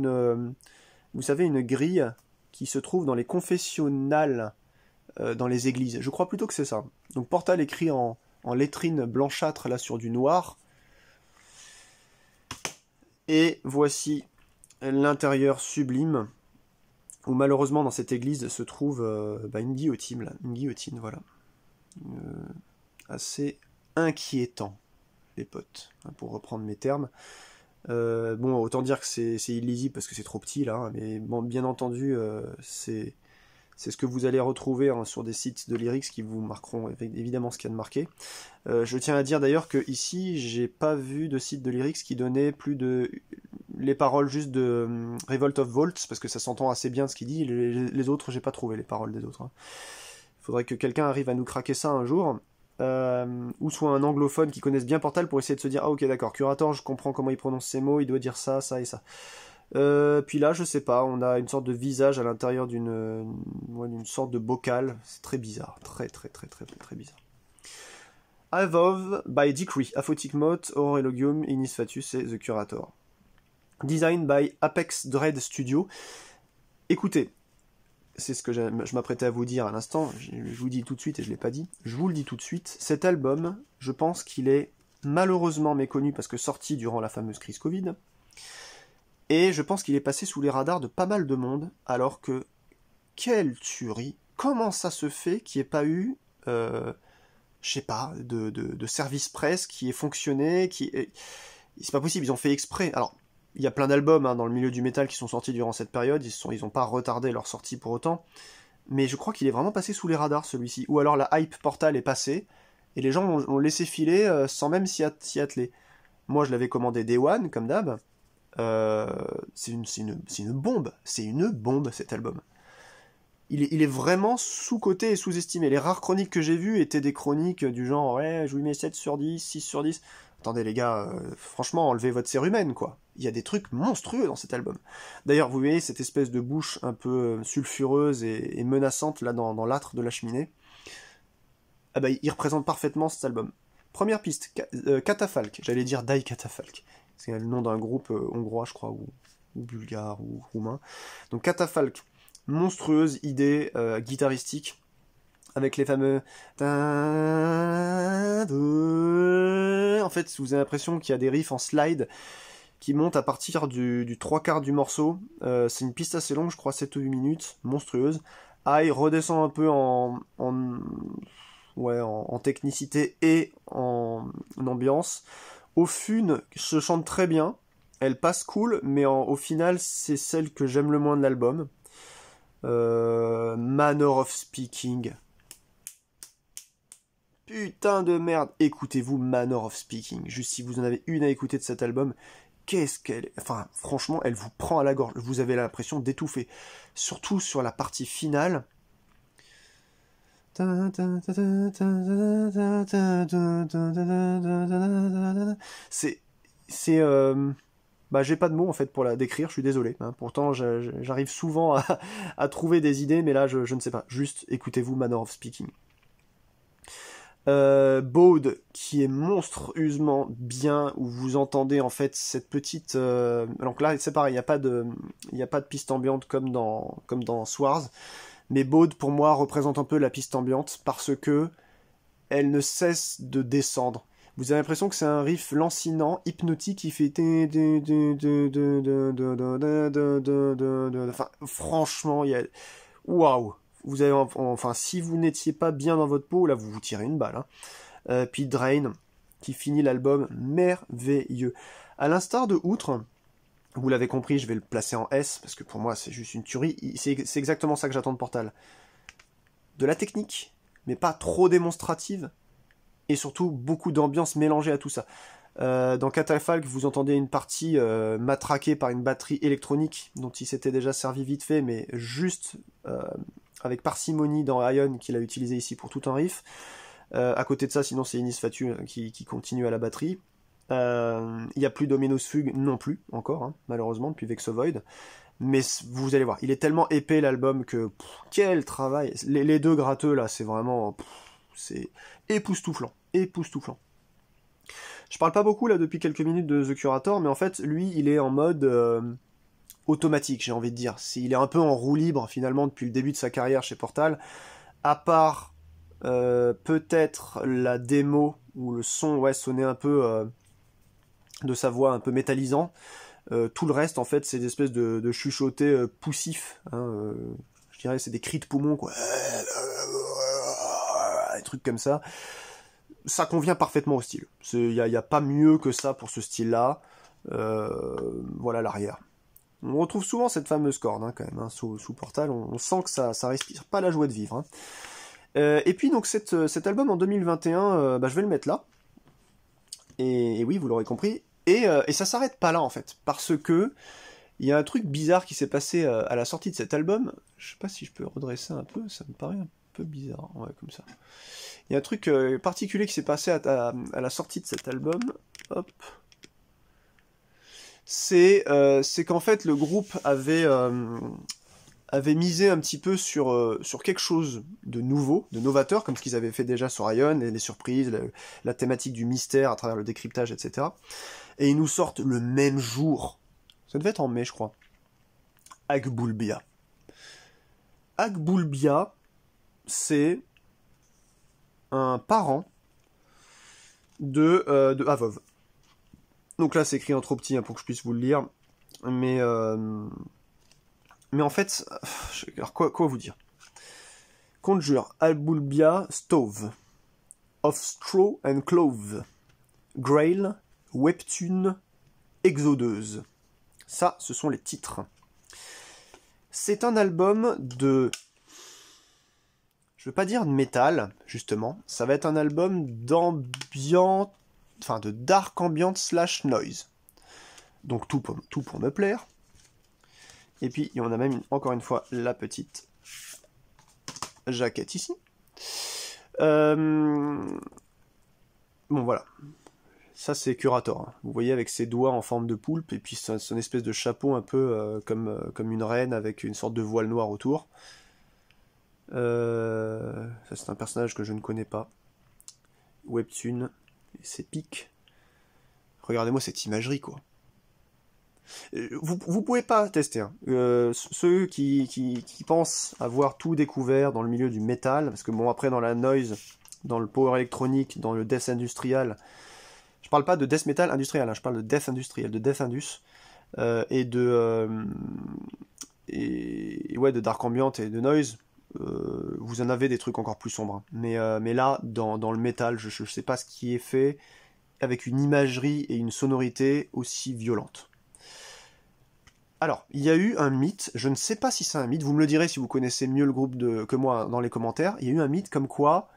vous savez, une grille qui se trouve dans les confessionnals, dans les églises. Je crois plutôt que c'est ça. Donc portal écrit en lettrine blanchâtre là sur du noir. Et voici l'intérieur sublime, où malheureusement dans cette église se trouve une guillotine, là. Une guillotine, voilà. Assez inquiétant, les potes, hein, pour reprendre mes termes. Bon, autant dire que c'est illisible parce que c'est trop petit, là, hein, mais bon, bien entendu, c'est ce que vous allez retrouver hein, sur des sites de lyrics qui vous marqueront évidemment ce qu'il y a de marqué. Je tiens à dire d'ailleurs que ici, j'ai pas vu de site de lyrics qui donnait plus de les paroles juste de Revolt of Volts, parce que ça s'entend assez bien ce qu'il dit. Les autres, j'ai pas trouvé les paroles des autres. Hein. Faudrait que quelqu'un arrive à nous craquer ça un jour. Ou soit un anglophone qui connaisse bien Portal pour essayer de se dire ah ok d'accord, Curator, je comprends comment il prononce ces mots, il doit dire ça, ça et ça. Puis là, je sais pas, on a une sorte de visage à l'intérieur d'une sorte de bocal. C'est très bizarre, très bizarre. Evolve by Decree, Aphotic Moth, Aurelogium, Ignis Fatuus et The Curator. Design by Apex Dread Studio. Écoutez, c'est ce que je m'apprêtais à vous dire à l'instant, je vous dis tout de suite et je l'ai pas dit, je vous le dis tout de suite, cet album, je pense qu'il est malheureusement méconnu parce que sorti durant la fameuse crise Covid, et je pense qu'il est passé sous les radars de pas mal de monde, alors que, quelle tuerie, comment ça se fait qu'il n'y ait pas eu, je sais pas, de service presse qui ait fonctionné, c'est pas possible, ils ont fait exprès, alors, il y a plein d'albums hein, dans le milieu du métal qui sont sortis durant cette période, ils ont pas retardé leur sortie pour autant, mais je crois qu'il est vraiment passé sous les radars celui-ci, ou alors la hype Portal est passée, et les gens l'ont laissé filer sans même s'y atteler. Moi je l'avais commandé Day One, comme d'hab, c'est une bombe cet album. Il est vraiment sous-coté et sous-estimé. Les rares chroniques que j'ai vues étaient des chroniques du genre ouais, je lui mets 7 sur 10, 6 sur 10. Attendez les gars, franchement, enlevez votre cérumen, quoi. Il y a des trucs monstrueux dans cet album. D'ailleurs, vous voyez cette espèce de bouche un peu sulfureuse et menaçante là dans l'âtre de la cheminée. Ah bah, il représente parfaitement cet album. Première piste, Catafalque. J'allais dire Die Catafalque. C'est le nom d'un groupe hongrois, je crois, ou bulgare, ou roumain. Donc Catafalque, monstrueuse idée guitaristique, avec les fameux... En fait, vous avez l'impression qu'il y a des riffs en slide qui montent à partir du 3/4 du morceau. C'est une piste assez longue, je crois 7 ou 8 minutes, monstrueuse. Aïe, redescend un peu en technicité et en ambiance. Au fun, se chante très bien. Elle passe cool, mais au final, c'est celle que j'aime le moins de l'album. Manner of Speaking. Putain de merde. Écoutez-vous Manner of Speaking. Juste si vous en avez une à écouter de cet album, qu'est-ce qu'elle... Enfin, franchement, elle vous prend à la gorge. Vous avez l'impression d'étouffer. Surtout sur la partie finale. C'est j'ai pas de mots en fait pour la décrire, je suis désolé. Hein. Pourtant, j'arrive souvent à trouver des idées, mais là, je ne sais pas. Juste, écoutez-vous Manner of Speaking. Bode, qui est monstrueusement bien, où vous entendez en fait cette petite... Donc là, c'est pareil, il n'y a pas de piste ambiante comme dans Swars. Mais Bode, pour moi, représente un peu la piste ambiante parce que elle ne cesse de descendre. Vous avez l'impression que c'est un riff lancinant, hypnotique, qui fait... Enfin, franchement, il y a... Waouh! Vous avez... Enfin, si vous n'étiez pas bien dans votre peau, là, vous vous tirez une balle. Hein. Puis Drain, qui finit l'album merveilleux. À l'instar de Outre... Vous l'avez compris, je vais le placer en S, parce que pour moi, c'est juste une tuerie. C'est exactement ça que j'attends de Portal. De la technique, mais pas trop démonstrative, et surtout beaucoup d'ambiance mélangée à tout ça. Dans Catafalque, vous entendez une partie matraquée par une batterie électronique, dont il s'était déjà servi vite fait, mais juste avec parcimonie dans Ion, qu'il a utilisé ici pour tout un riff. À côté de ça, sinon c'est Ignis Fatuus qui continue à la batterie. Il n'y a plus d'Ominous Fugue non plus, encore, hein, malheureusement, depuis Vexovoid. mais vous allez voir, il est tellement épais l'album que quel travail. Les deux gratteux là, c'est vraiment c'est époustouflant, époustouflant. Je parle pas beaucoup là depuis quelques minutes de The Curator, mais en fait lui il est en mode automatique, j'ai envie de dire. Il est un peu en roue libre finalement depuis le début de sa carrière chez Portal, à part peut-être la démo où le son sonnait un peu de sa voix un peu métallisant. Tout le reste en fait c'est des espèces de chuchotés poussifs, hein, je dirais c'est des cris de poumons quoi, des trucs comme ça. Ça convient parfaitement au style. Il y a pas mieux que ça pour ce style-là. Voilà l'arrière. On retrouve souvent cette fameuse corde, hein, quand même, hein, sous Portal. On sent que ça respire pas la joie de vivre. Hein. Et puis donc cet album en 2021, je vais le mettre là. Et oui, vous l'aurez compris. Et ça s'arrête pas là en fait, parce que il y a un truc bizarre qui s'est passé à la sortie de cet album. Je sais pas si je peux redresser un peu, ça me paraît un peu bizarre, ouais, comme ça. Il y a un truc particulier qui s'est passé à la sortie de cet album. Hop. C'est qu'en fait le groupe avait misé un petit peu sur quelque chose de nouveau, de novateur, comme ce qu'ils avaient fait déjà sur Ion, les surprises, la thématique du mystère à travers le décryptage, etc. Et ils nous sortent le même jour, ça devait être en mai je crois, Agbulbia. Agbulbia, c'est un parent de Avov. Donc là, c'est écrit en trop petit hein, pour que je puisse vous le lire. Mais en fait, alors quoi vous dire? Conjure Agbulbia Stove, of Straw and Clove, Grail, Webtoon, Exodeuse. Ça, ce sont les titres. C'est un album de... Je veux pas dire de métal, justement. Ça va être un album d'ambient... Enfin, de dark ambient / noise. Donc tout pour me plaire. Et puis, on a même, encore une fois, la petite jaquette ici. Bon, voilà. Ça, c'est Curator. Hein. Vous voyez, avec ses doigts en forme de poulpe, et puis son espèce de chapeau un peu comme une reine, avec une sorte de voile noir autour. Ça, c'est un personnage que je ne connais pas. Webtoon, ses pics. Regardez-moi cette imagerie, quoi. Vous pouvez pas tester. Hein. Ceux qui pensent avoir tout découvert dans le milieu du métal, parce que bon, après, dans la noise, dans le power électronique, dans le death industriel, je parle pas de death metal industriel, hein, je parle de death industriel, de death indus, et de dark ambient et de noise. Vous en avez des trucs encore plus sombres. Hein. Mais là, dans le métal, je sais pas ce qui est fait avec une imagerie et une sonorité aussi violente. Alors, il y a eu un mythe, je ne sais pas si c'est un mythe, vous me le direz si vous connaissez mieux le groupe que moi dans les commentaires, il y a eu un mythe comme quoi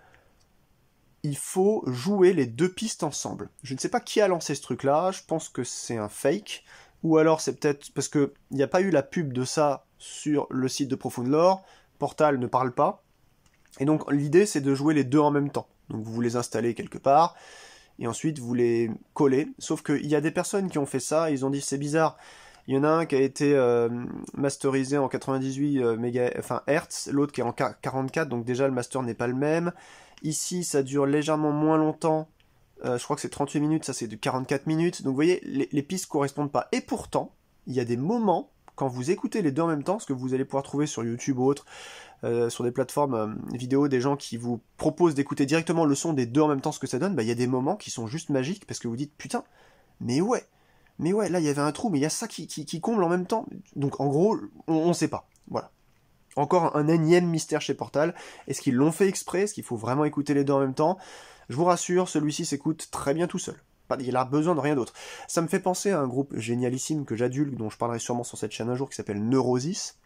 il faut jouer les deux pistes ensemble. Je ne sais pas qui a lancé ce truc-là, je pense que c'est un fake, ou alors c'est peut-être parce qu'il n'y a pas eu la pub de ça sur le site de Profound Lore, Portal ne parle pas, et donc l'idée c'est de jouer les deux en même temps. Donc vous les installez quelque part, et ensuite vous les collez, sauf qu'il y a des personnes qui ont fait ça, ils ont dit c'est bizarre. Il y en a un qui a été masterisé en 98 Hz, l'autre qui est en 44, donc déjà le master n'est pas le même. Ici, ça dure légèrement moins longtemps, je crois que c'est 38 minutes, ça c'est de 44 minutes. Donc vous voyez, les pistes ne correspondent pas. Et pourtant, il y a des moments, quand vous écoutez les deux en même temps, ce que vous allez pouvoir trouver sur YouTube ou autre, sur des plateformes vidéo, des gens qui vous proposent d'écouter directement le son des deux en même temps, ce que ça donne, il y a des moments qui sont juste magiques, parce que vous dites, putain, mais ouais, là il y avait un trou, mais il y a ça qui comble en même temps. Donc en gros, on sait pas. Voilà. Encore un énième mystère chez Portal. Est-ce qu'ils l'ont fait exprès? Est-ce qu'il faut vraiment écouter les deux en même temps? Je vous rassure, celui-ci s'écoute très bien tout seul. Il a besoin de rien d'autre. Ça me fait penser à un groupe génialissime que j'adule, dont je parlerai sûrement sur cette chaîne un jour, qui s'appelle Neurosis,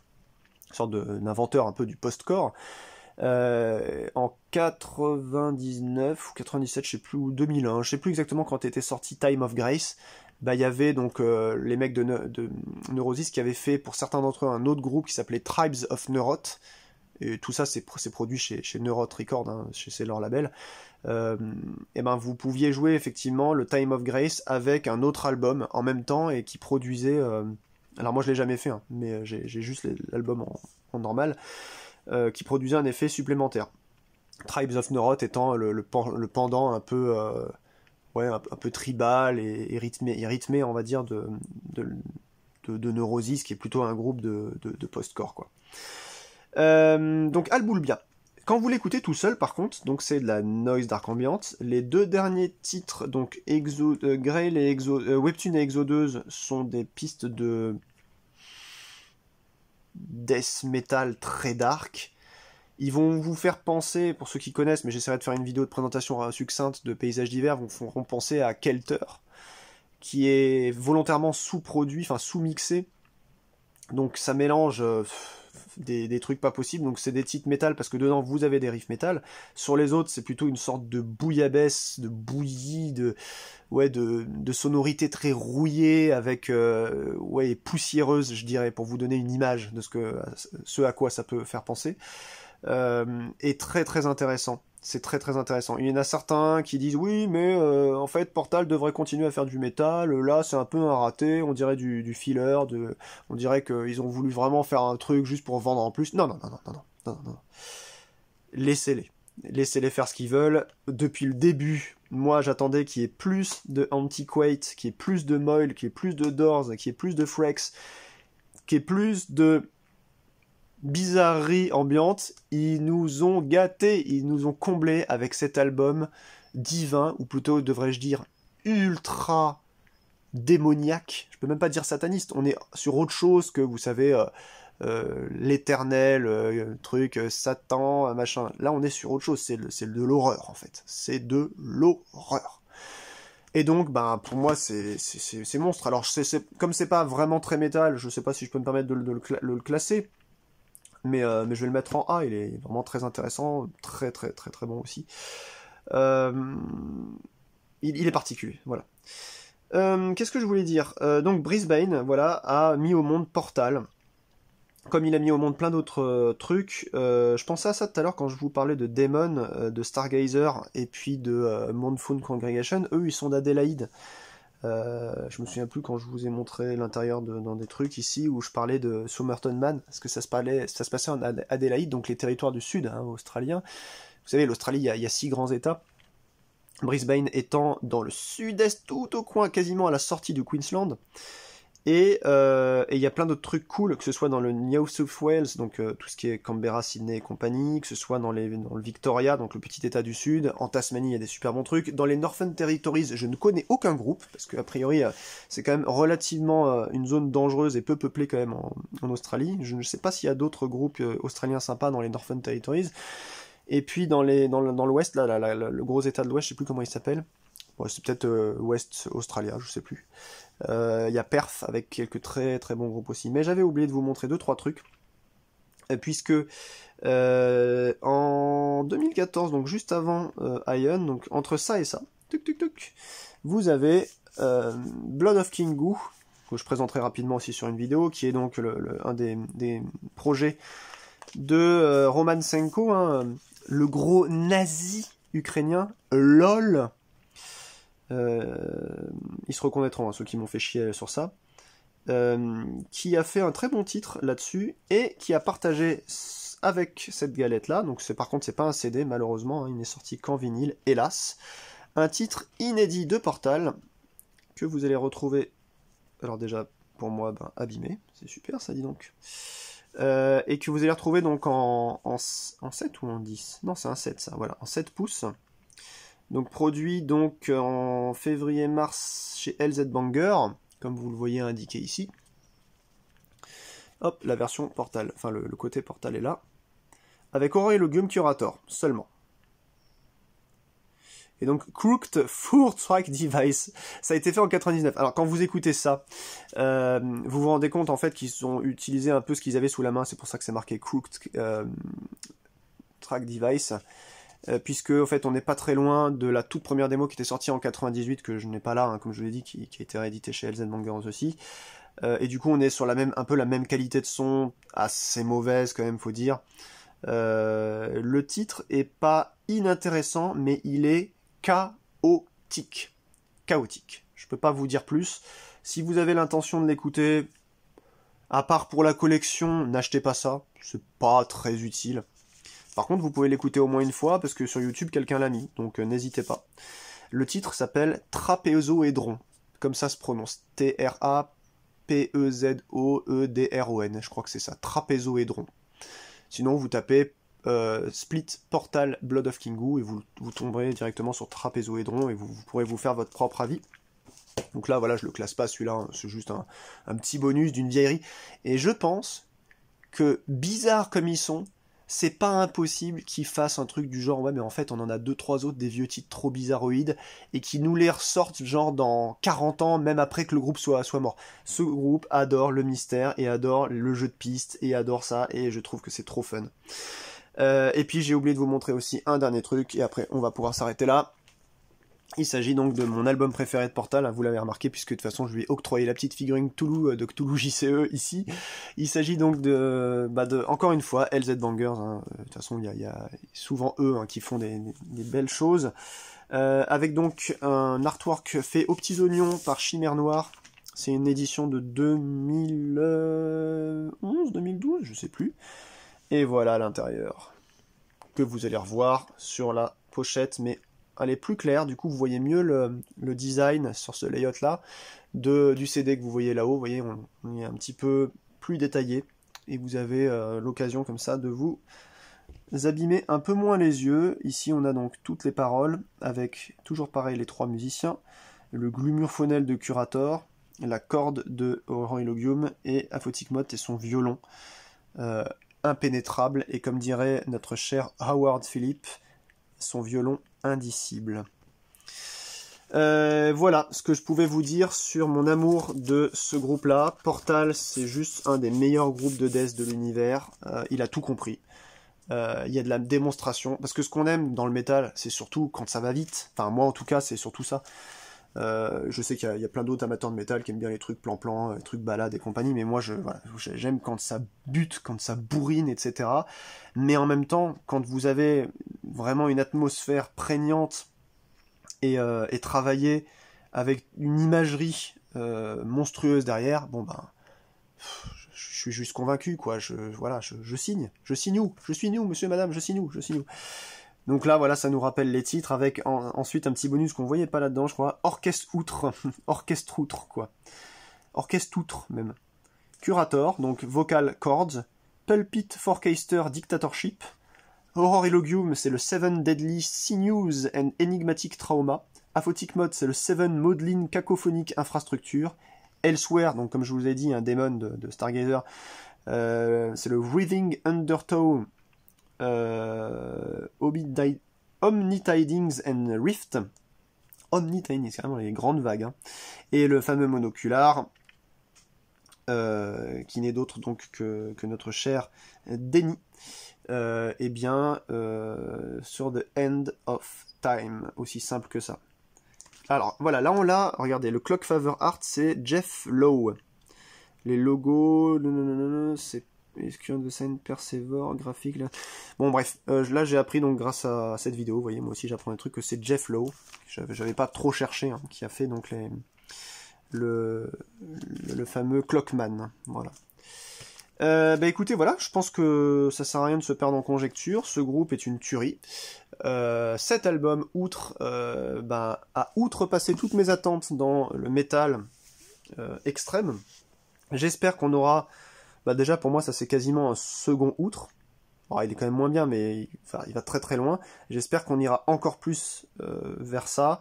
une sorte d'inventeur un peu du post-core. En 99 ou 97, je sais plus, ou 2001, je sais plus exactement quand était sorti Time of Grace. Il y avait donc les mecs de Neurosis qui avaient fait pour certains d'entre eux un autre groupe qui s'appelait Tribes of Neurot. Et tout ça c'est produit chez Neurot Records, hein, c'est leur label. Et vous pouviez jouer effectivement le Time of Grace avec un autre album en même temps et qui produisait alors moi je l'ai jamais fait, hein, mais j'ai juste l'album en normal, qui produisait un effet supplémentaire. Tribes of Noroth étant le pendant un peu, ouais, un peu tribal et rythmé, on va dire, de Neurosis, qui est plutôt un groupe de post-core, quoi. Donc Alboul bien. Quand vous l'écoutez tout seul, par contre, donc c'est de la noise dark ambient. Les deux derniers titres, donc Grail et Webtune et Exodeuse, sont des pistes de death metal très dark. Ils vont vous faire penser, pour ceux qui connaissent, mais j'essaierai de faire une vidéo de présentation succincte de Paysages d'hiver, vous feront penser à Kelter, qui est volontairement sous-produit, enfin sous-mixé. Donc ça mélange des trucs pas possibles, donc c'est des titres métal parce que dedans vous avez des riffs métal. Sur les autres, c'est plutôt une sorte de bouillabaisse, de bouillie, de sonorité très rouillée, avec ouais, poussiéreuse, je dirais, pour vous donner une image de ce à quoi ça peut faire penser. Et très très intéressant. C'est très très intéressant. Il y en a certains qui disent oui, mais en fait Portal devrait continuer à faire du métal. Là, c'est un peu un raté. On dirait du filler. On dirait qu'ils ont voulu vraiment faire un truc juste pour vendre en plus. Non, non, non, non, non, non, non. Laissez-les. Laissez-les faire ce qu'ils veulent. Depuis le début, moi j'attendais qu'il y ait plus de Antiquate, qu'il y ait plus de Moil, qu'il y ait plus de Doors, qu'il y ait plus de Frex, qu'il y ait plus de bizarrerie ambiante. Ils nous ont gâtés, ils nous ont comblés avec cet album divin, ou plutôt devrais-je dire ultra démoniaque. Je peux même pas dire sataniste, on est sur autre chose que, vous savez, l'éternel truc, Satan, machin. Là on est sur autre chose, c'est de l'horreur en fait, c'est de l'horreur. Et donc, ben, pour moi, c'est monstre. Alors, comme c'est pas vraiment très métal, je sais pas si je peux me permettre de le classer, mais je vais le mettre en A, il est vraiment très intéressant, très très très très bon aussi. Il est particulier, voilà. Qu'est-ce que je voulais dire, donc Brisbane, voilà, a mis au monde Portal, comme il a mis au monde plein d'autres trucs. Je pensais à ça tout à l'heure quand je vous parlais de Daemon, de Stargazer, et puis de Moonfall Congregation. Eux, ils sont d'Adélaïde. Je me souviens plus quand je vous ai montré l'intérieur dans des trucs ici où je parlais de Somerton Man, parce que ça se passait en Adélaïde, donc les territoires du sud, hein, australiens. Vous savez, l'Australie, il y a 6 grands états. Brisbane étant dans le sud-est, tout au coin, quasiment à la sortie du Queensland. Et il y a plein d'autres trucs cool, que ce soit dans le New South Wales, donc tout ce qui est Canberra, Sydney et compagnie, que ce soit dans le Victoria, donc le petit état du sud, en Tasmanie il y a des super bons trucs, dans les Northern Territories je ne connais aucun groupe, parce qu'a priori c'est quand même relativement une zone dangereuse et peu peuplée quand même en Australie. Je ne sais pas s'il y a d'autres groupes australiens sympas dans les Northern Territories. Et puis dans l'ouest, là, le gros état de l'ouest, je sais plus comment il s'appelle. Bon, c'est peut-être West Australia, je sais plus. Il y a Perth avec quelques très très bons groupes aussi. Mais j'avais oublié de vous montrer 2-3 trucs. Puisque en 2014, donc juste avant Ion, donc entre ça et ça, vous avez Blood of Kingu, que je présenterai rapidement aussi sur une vidéo, qui est donc un des projets de Roman Senko, hein, le gros nazi ukrainien, LOL. Ils se reconnaîtront, hein, ceux qui m'ont fait chier sur ça. Qui a fait un très bon titre là-dessus et qui a partagé avec cette galette là, donc par contre c'est pas un CD malheureusement, hein, il n'est sorti qu'en vinyle, hélas, un titre inédit de Portal que vous allez retrouver, alors déjà pour moi abîmé, c'est super ça, dit donc, et que vous allez retrouver donc en 7 ou en 10, non c'est un 7 ça, voilà, en 7 pouces, donc produit donc en février-mars chez LZ Banger, comme vous le voyez indiqué ici. Hop, la version Portal, enfin le côté Portal est là, avec Aureologum Curator, seulement. Et donc, Crooked Four Track Device, ça a été fait en 99. Alors, quand vous écoutez ça, vous vous rendez compte, en fait, qu'ils ont utilisé un peu ce qu'ils avaient sous la main, c'est pour ça que c'est marqué Crooked Track Device, puisque, en fait, on n'est pas très loin de la toute première démo qui était sortie en 98, que je n'ai pas là, hein, comme je vous l'ai dit, qui a été réédité chez LZ Mangers aussi. Et du coup, on est sur un peu la même qualité de son, assez mauvaise quand même, faut dire. Le titre est pas inintéressant, mais il est chaotique. Chaotique. Je peux pas vous dire plus. Si vous avez l'intention de l'écouter, À part pour la collection, n'achetez pas ça, c'est pas très utile. Par contre, vous pouvez l'écouter au moins une fois, parce que sur YouTube, quelqu'un l'a mis, donc n'hésitez pas. Le titre s'appelle Trapézoédron, comme ça se prononce, Trapézoedron, je crois que c'est ça, Trapézoédron. Sinon, vous tapez Split Portal Blood of Kingu, et vous tomberez directement sur Trapézoédron, et vous pourrez vous faire votre propre avis. Donc là, voilà, je le classe pas celui-là, hein, c'est juste un petit bonus d'une vieillerie. Et je pense que, bizarre comme ils sont, c'est pas impossible qu'ils fassent un truc du genre, ouais, mais en fait, on en a 2-3 autres, des vieux titres trop bizarroïdes, et qui nous les ressortent, genre, dans 40 ans, même après que le groupe soit mort. Ce groupe adore le mystère, et adore le jeu de pistes, et adore ça, et je trouve que c'est trop fun. Et puis, j'ai oublié de vous montrer aussi un dernier truc, et après, on va pouvoir s'arrêter là. Il s'agit donc de mon album préféré de Portal, hein, vous l'avez remarqué, puisque de toute façon je lui ai octroyé la petite figurine Cthulhu de Cthulhu JCE ici. Il s'agit donc de encore une fois, LZ Bangers, hein. De toute façon il y a souvent eux hein, qui font des belles choses. Avec donc un artwork fait aux petits oignons par Chimère Noire. C'est une édition de 2011, 2012, je sais plus. Et voilà l'intérieur, que vous allez revoir sur la pochette, mais elle est plus claire, du coup vous voyez mieux le design sur ce layout là du CD que vous voyez là-haut. Vous voyez, on est un petit peu plus détaillé, et vous avez l'occasion comme ça de vous abîmer un peu moins les yeux. Ici on a donc toutes les paroles, avec toujours pareil les 3 musiciens, le glumur phonel de Curator, la corde de Aurorilogium, et Aphotic Mott et son violon impénétrable, et comme dirait notre cher Howard Phillips, son violon indicible. Voilà ce que je pouvais vous dire sur mon amour de ce groupe-là. Portal, c'est juste un des meilleurs groupes de death de l'univers. Il a tout compris. Il y a de la démonstration. Parce que ce qu'on aime dans le métal, c'est surtout quand ça va vite. Enfin, moi en tout cas, c'est surtout ça. Je sais qu'il y a plein d'autres amateurs de métal qui aiment bien les trucs plan-plan, les trucs balades et compagnie, mais moi j'aime quand ça bute, quand ça bourrine, etc. Mais en même temps, quand vous avez vraiment une atmosphère prégnante et travaillée avec une imagerie monstrueuse derrière, bon ben, je suis juste convaincu, quoi. Je signe où, je suis nous, monsieur, madame, je signe où. Donc là, voilà, ça nous rappelle les titres, avec ensuite un petit bonus qu'on voyait pas là-dedans, je crois. Orchestre outre, orchestre outre, quoi. Orchestre outre, même. Curator, donc vocal chords. Pulpit Forecaster Dictatorship. Aurorilogium, c'est le 7 Deadly Sinews and Enigmatic Trauma. Aphotic Mott, c'est le 7 Maudlin Cacophonic Infrastructure. Elsewhere, donc comme je vous ai dit, un démon de Stargazer, c'est le Breathing Undertow. Omnitidings and Rift. Omnitidings, c'est carrément les grandes vagues. Hein. Et le fameux monocular, qui n'est d'autre donc que notre cher Denny. Eh bien, sur The End of Time, aussi simple que ça. Alors, voilà, là on l'a, regardez, le Clock Favor Art, c'est Jeff Lowe. Les logos, c'est Escurant de scène, Persever, graphique, là. Bon, bref, là j'ai appris, donc grâce à cette vidéo, vous voyez, moi aussi j'apprends des trucs, que c'est Jeff Lowe, j'avais pas trop cherché, hein, qui a fait donc le fameux Clockman, voilà. Bah écoutez, voilà, je pense que ça sert à rien de se perdre en conjecture, ce groupe est une tuerie. Cet album, a outrepassé toutes mes attentes dans le métal extrême. J'espère qu'on aura... déjà pour moi ça c'est quasiment un second outre. Alors, il est quand même moins bien, mais il va très très loin. J'espère qu'on ira encore plus vers ça.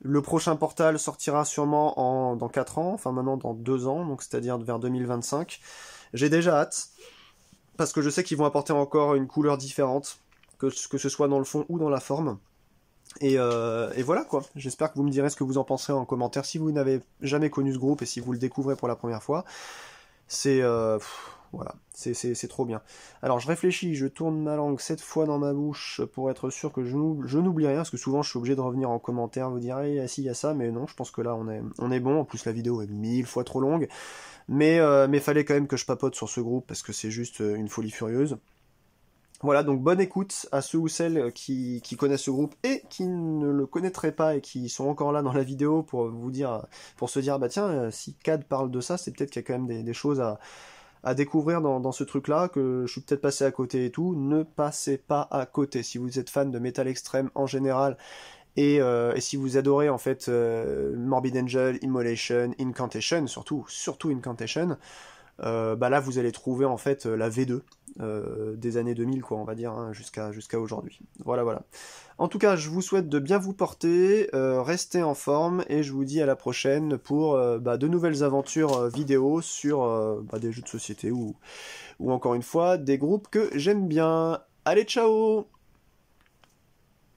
Le prochain Portal sortira sûrement dans 4 ans, enfin maintenant dans 2 ans, donc c'est-à-dire vers 2025. J'ai déjà hâte, parce que je sais qu'ils vont apporter encore une couleur différente, que ce soit dans le fond ou dans la forme. Et voilà quoi, j'espère que vous me direz ce que vous en penserez en commentaire si vous n'avez jamais connu ce groupe et si vous le découvrez pour la première fois. C'est voilà, c'est trop bien. Alors je réfléchis, je tourne ma langue 7 fois dans ma bouche pour être sûr que je n'oublie rien, parce que souvent je suis obligé de revenir en commentaire, vous dire hey, si il y a ça, mais non, je pense que là on est bon, en plus la vidéo est 1000 fois trop longue, mais fallait quand même que je papote sur ce groupe, parce que c'est juste une folie furieuse. Voilà, donc bonne écoute à ceux ou celles qui connaissent ce groupe et qui ne le connaîtraient pas et qui sont encore là dans la vidéo pour se dire, bah tiens, si Cad parle de ça, c'est peut-être qu'il y a quand même des choses à découvrir dans ce truc-là, que je suis peut-être passé à côté et tout. Ne passez pas à côté. Si vous êtes fan de métal extrême en général, et si vous adorez en fait Morbid Angel, Immolation, Incantation, surtout Incantation, bah là vous allez trouver en fait la V2 des années 2000 quoi on va dire hein, jusqu'à aujourd'hui. Voilà voilà. En tout cas je vous souhaite de bien vous porter, restez en forme et je vous dis à la prochaine pour bah, de nouvelles aventures vidéo sur bah, des jeux de société ou encore une fois des groupes que j'aime bien. Allez ciao!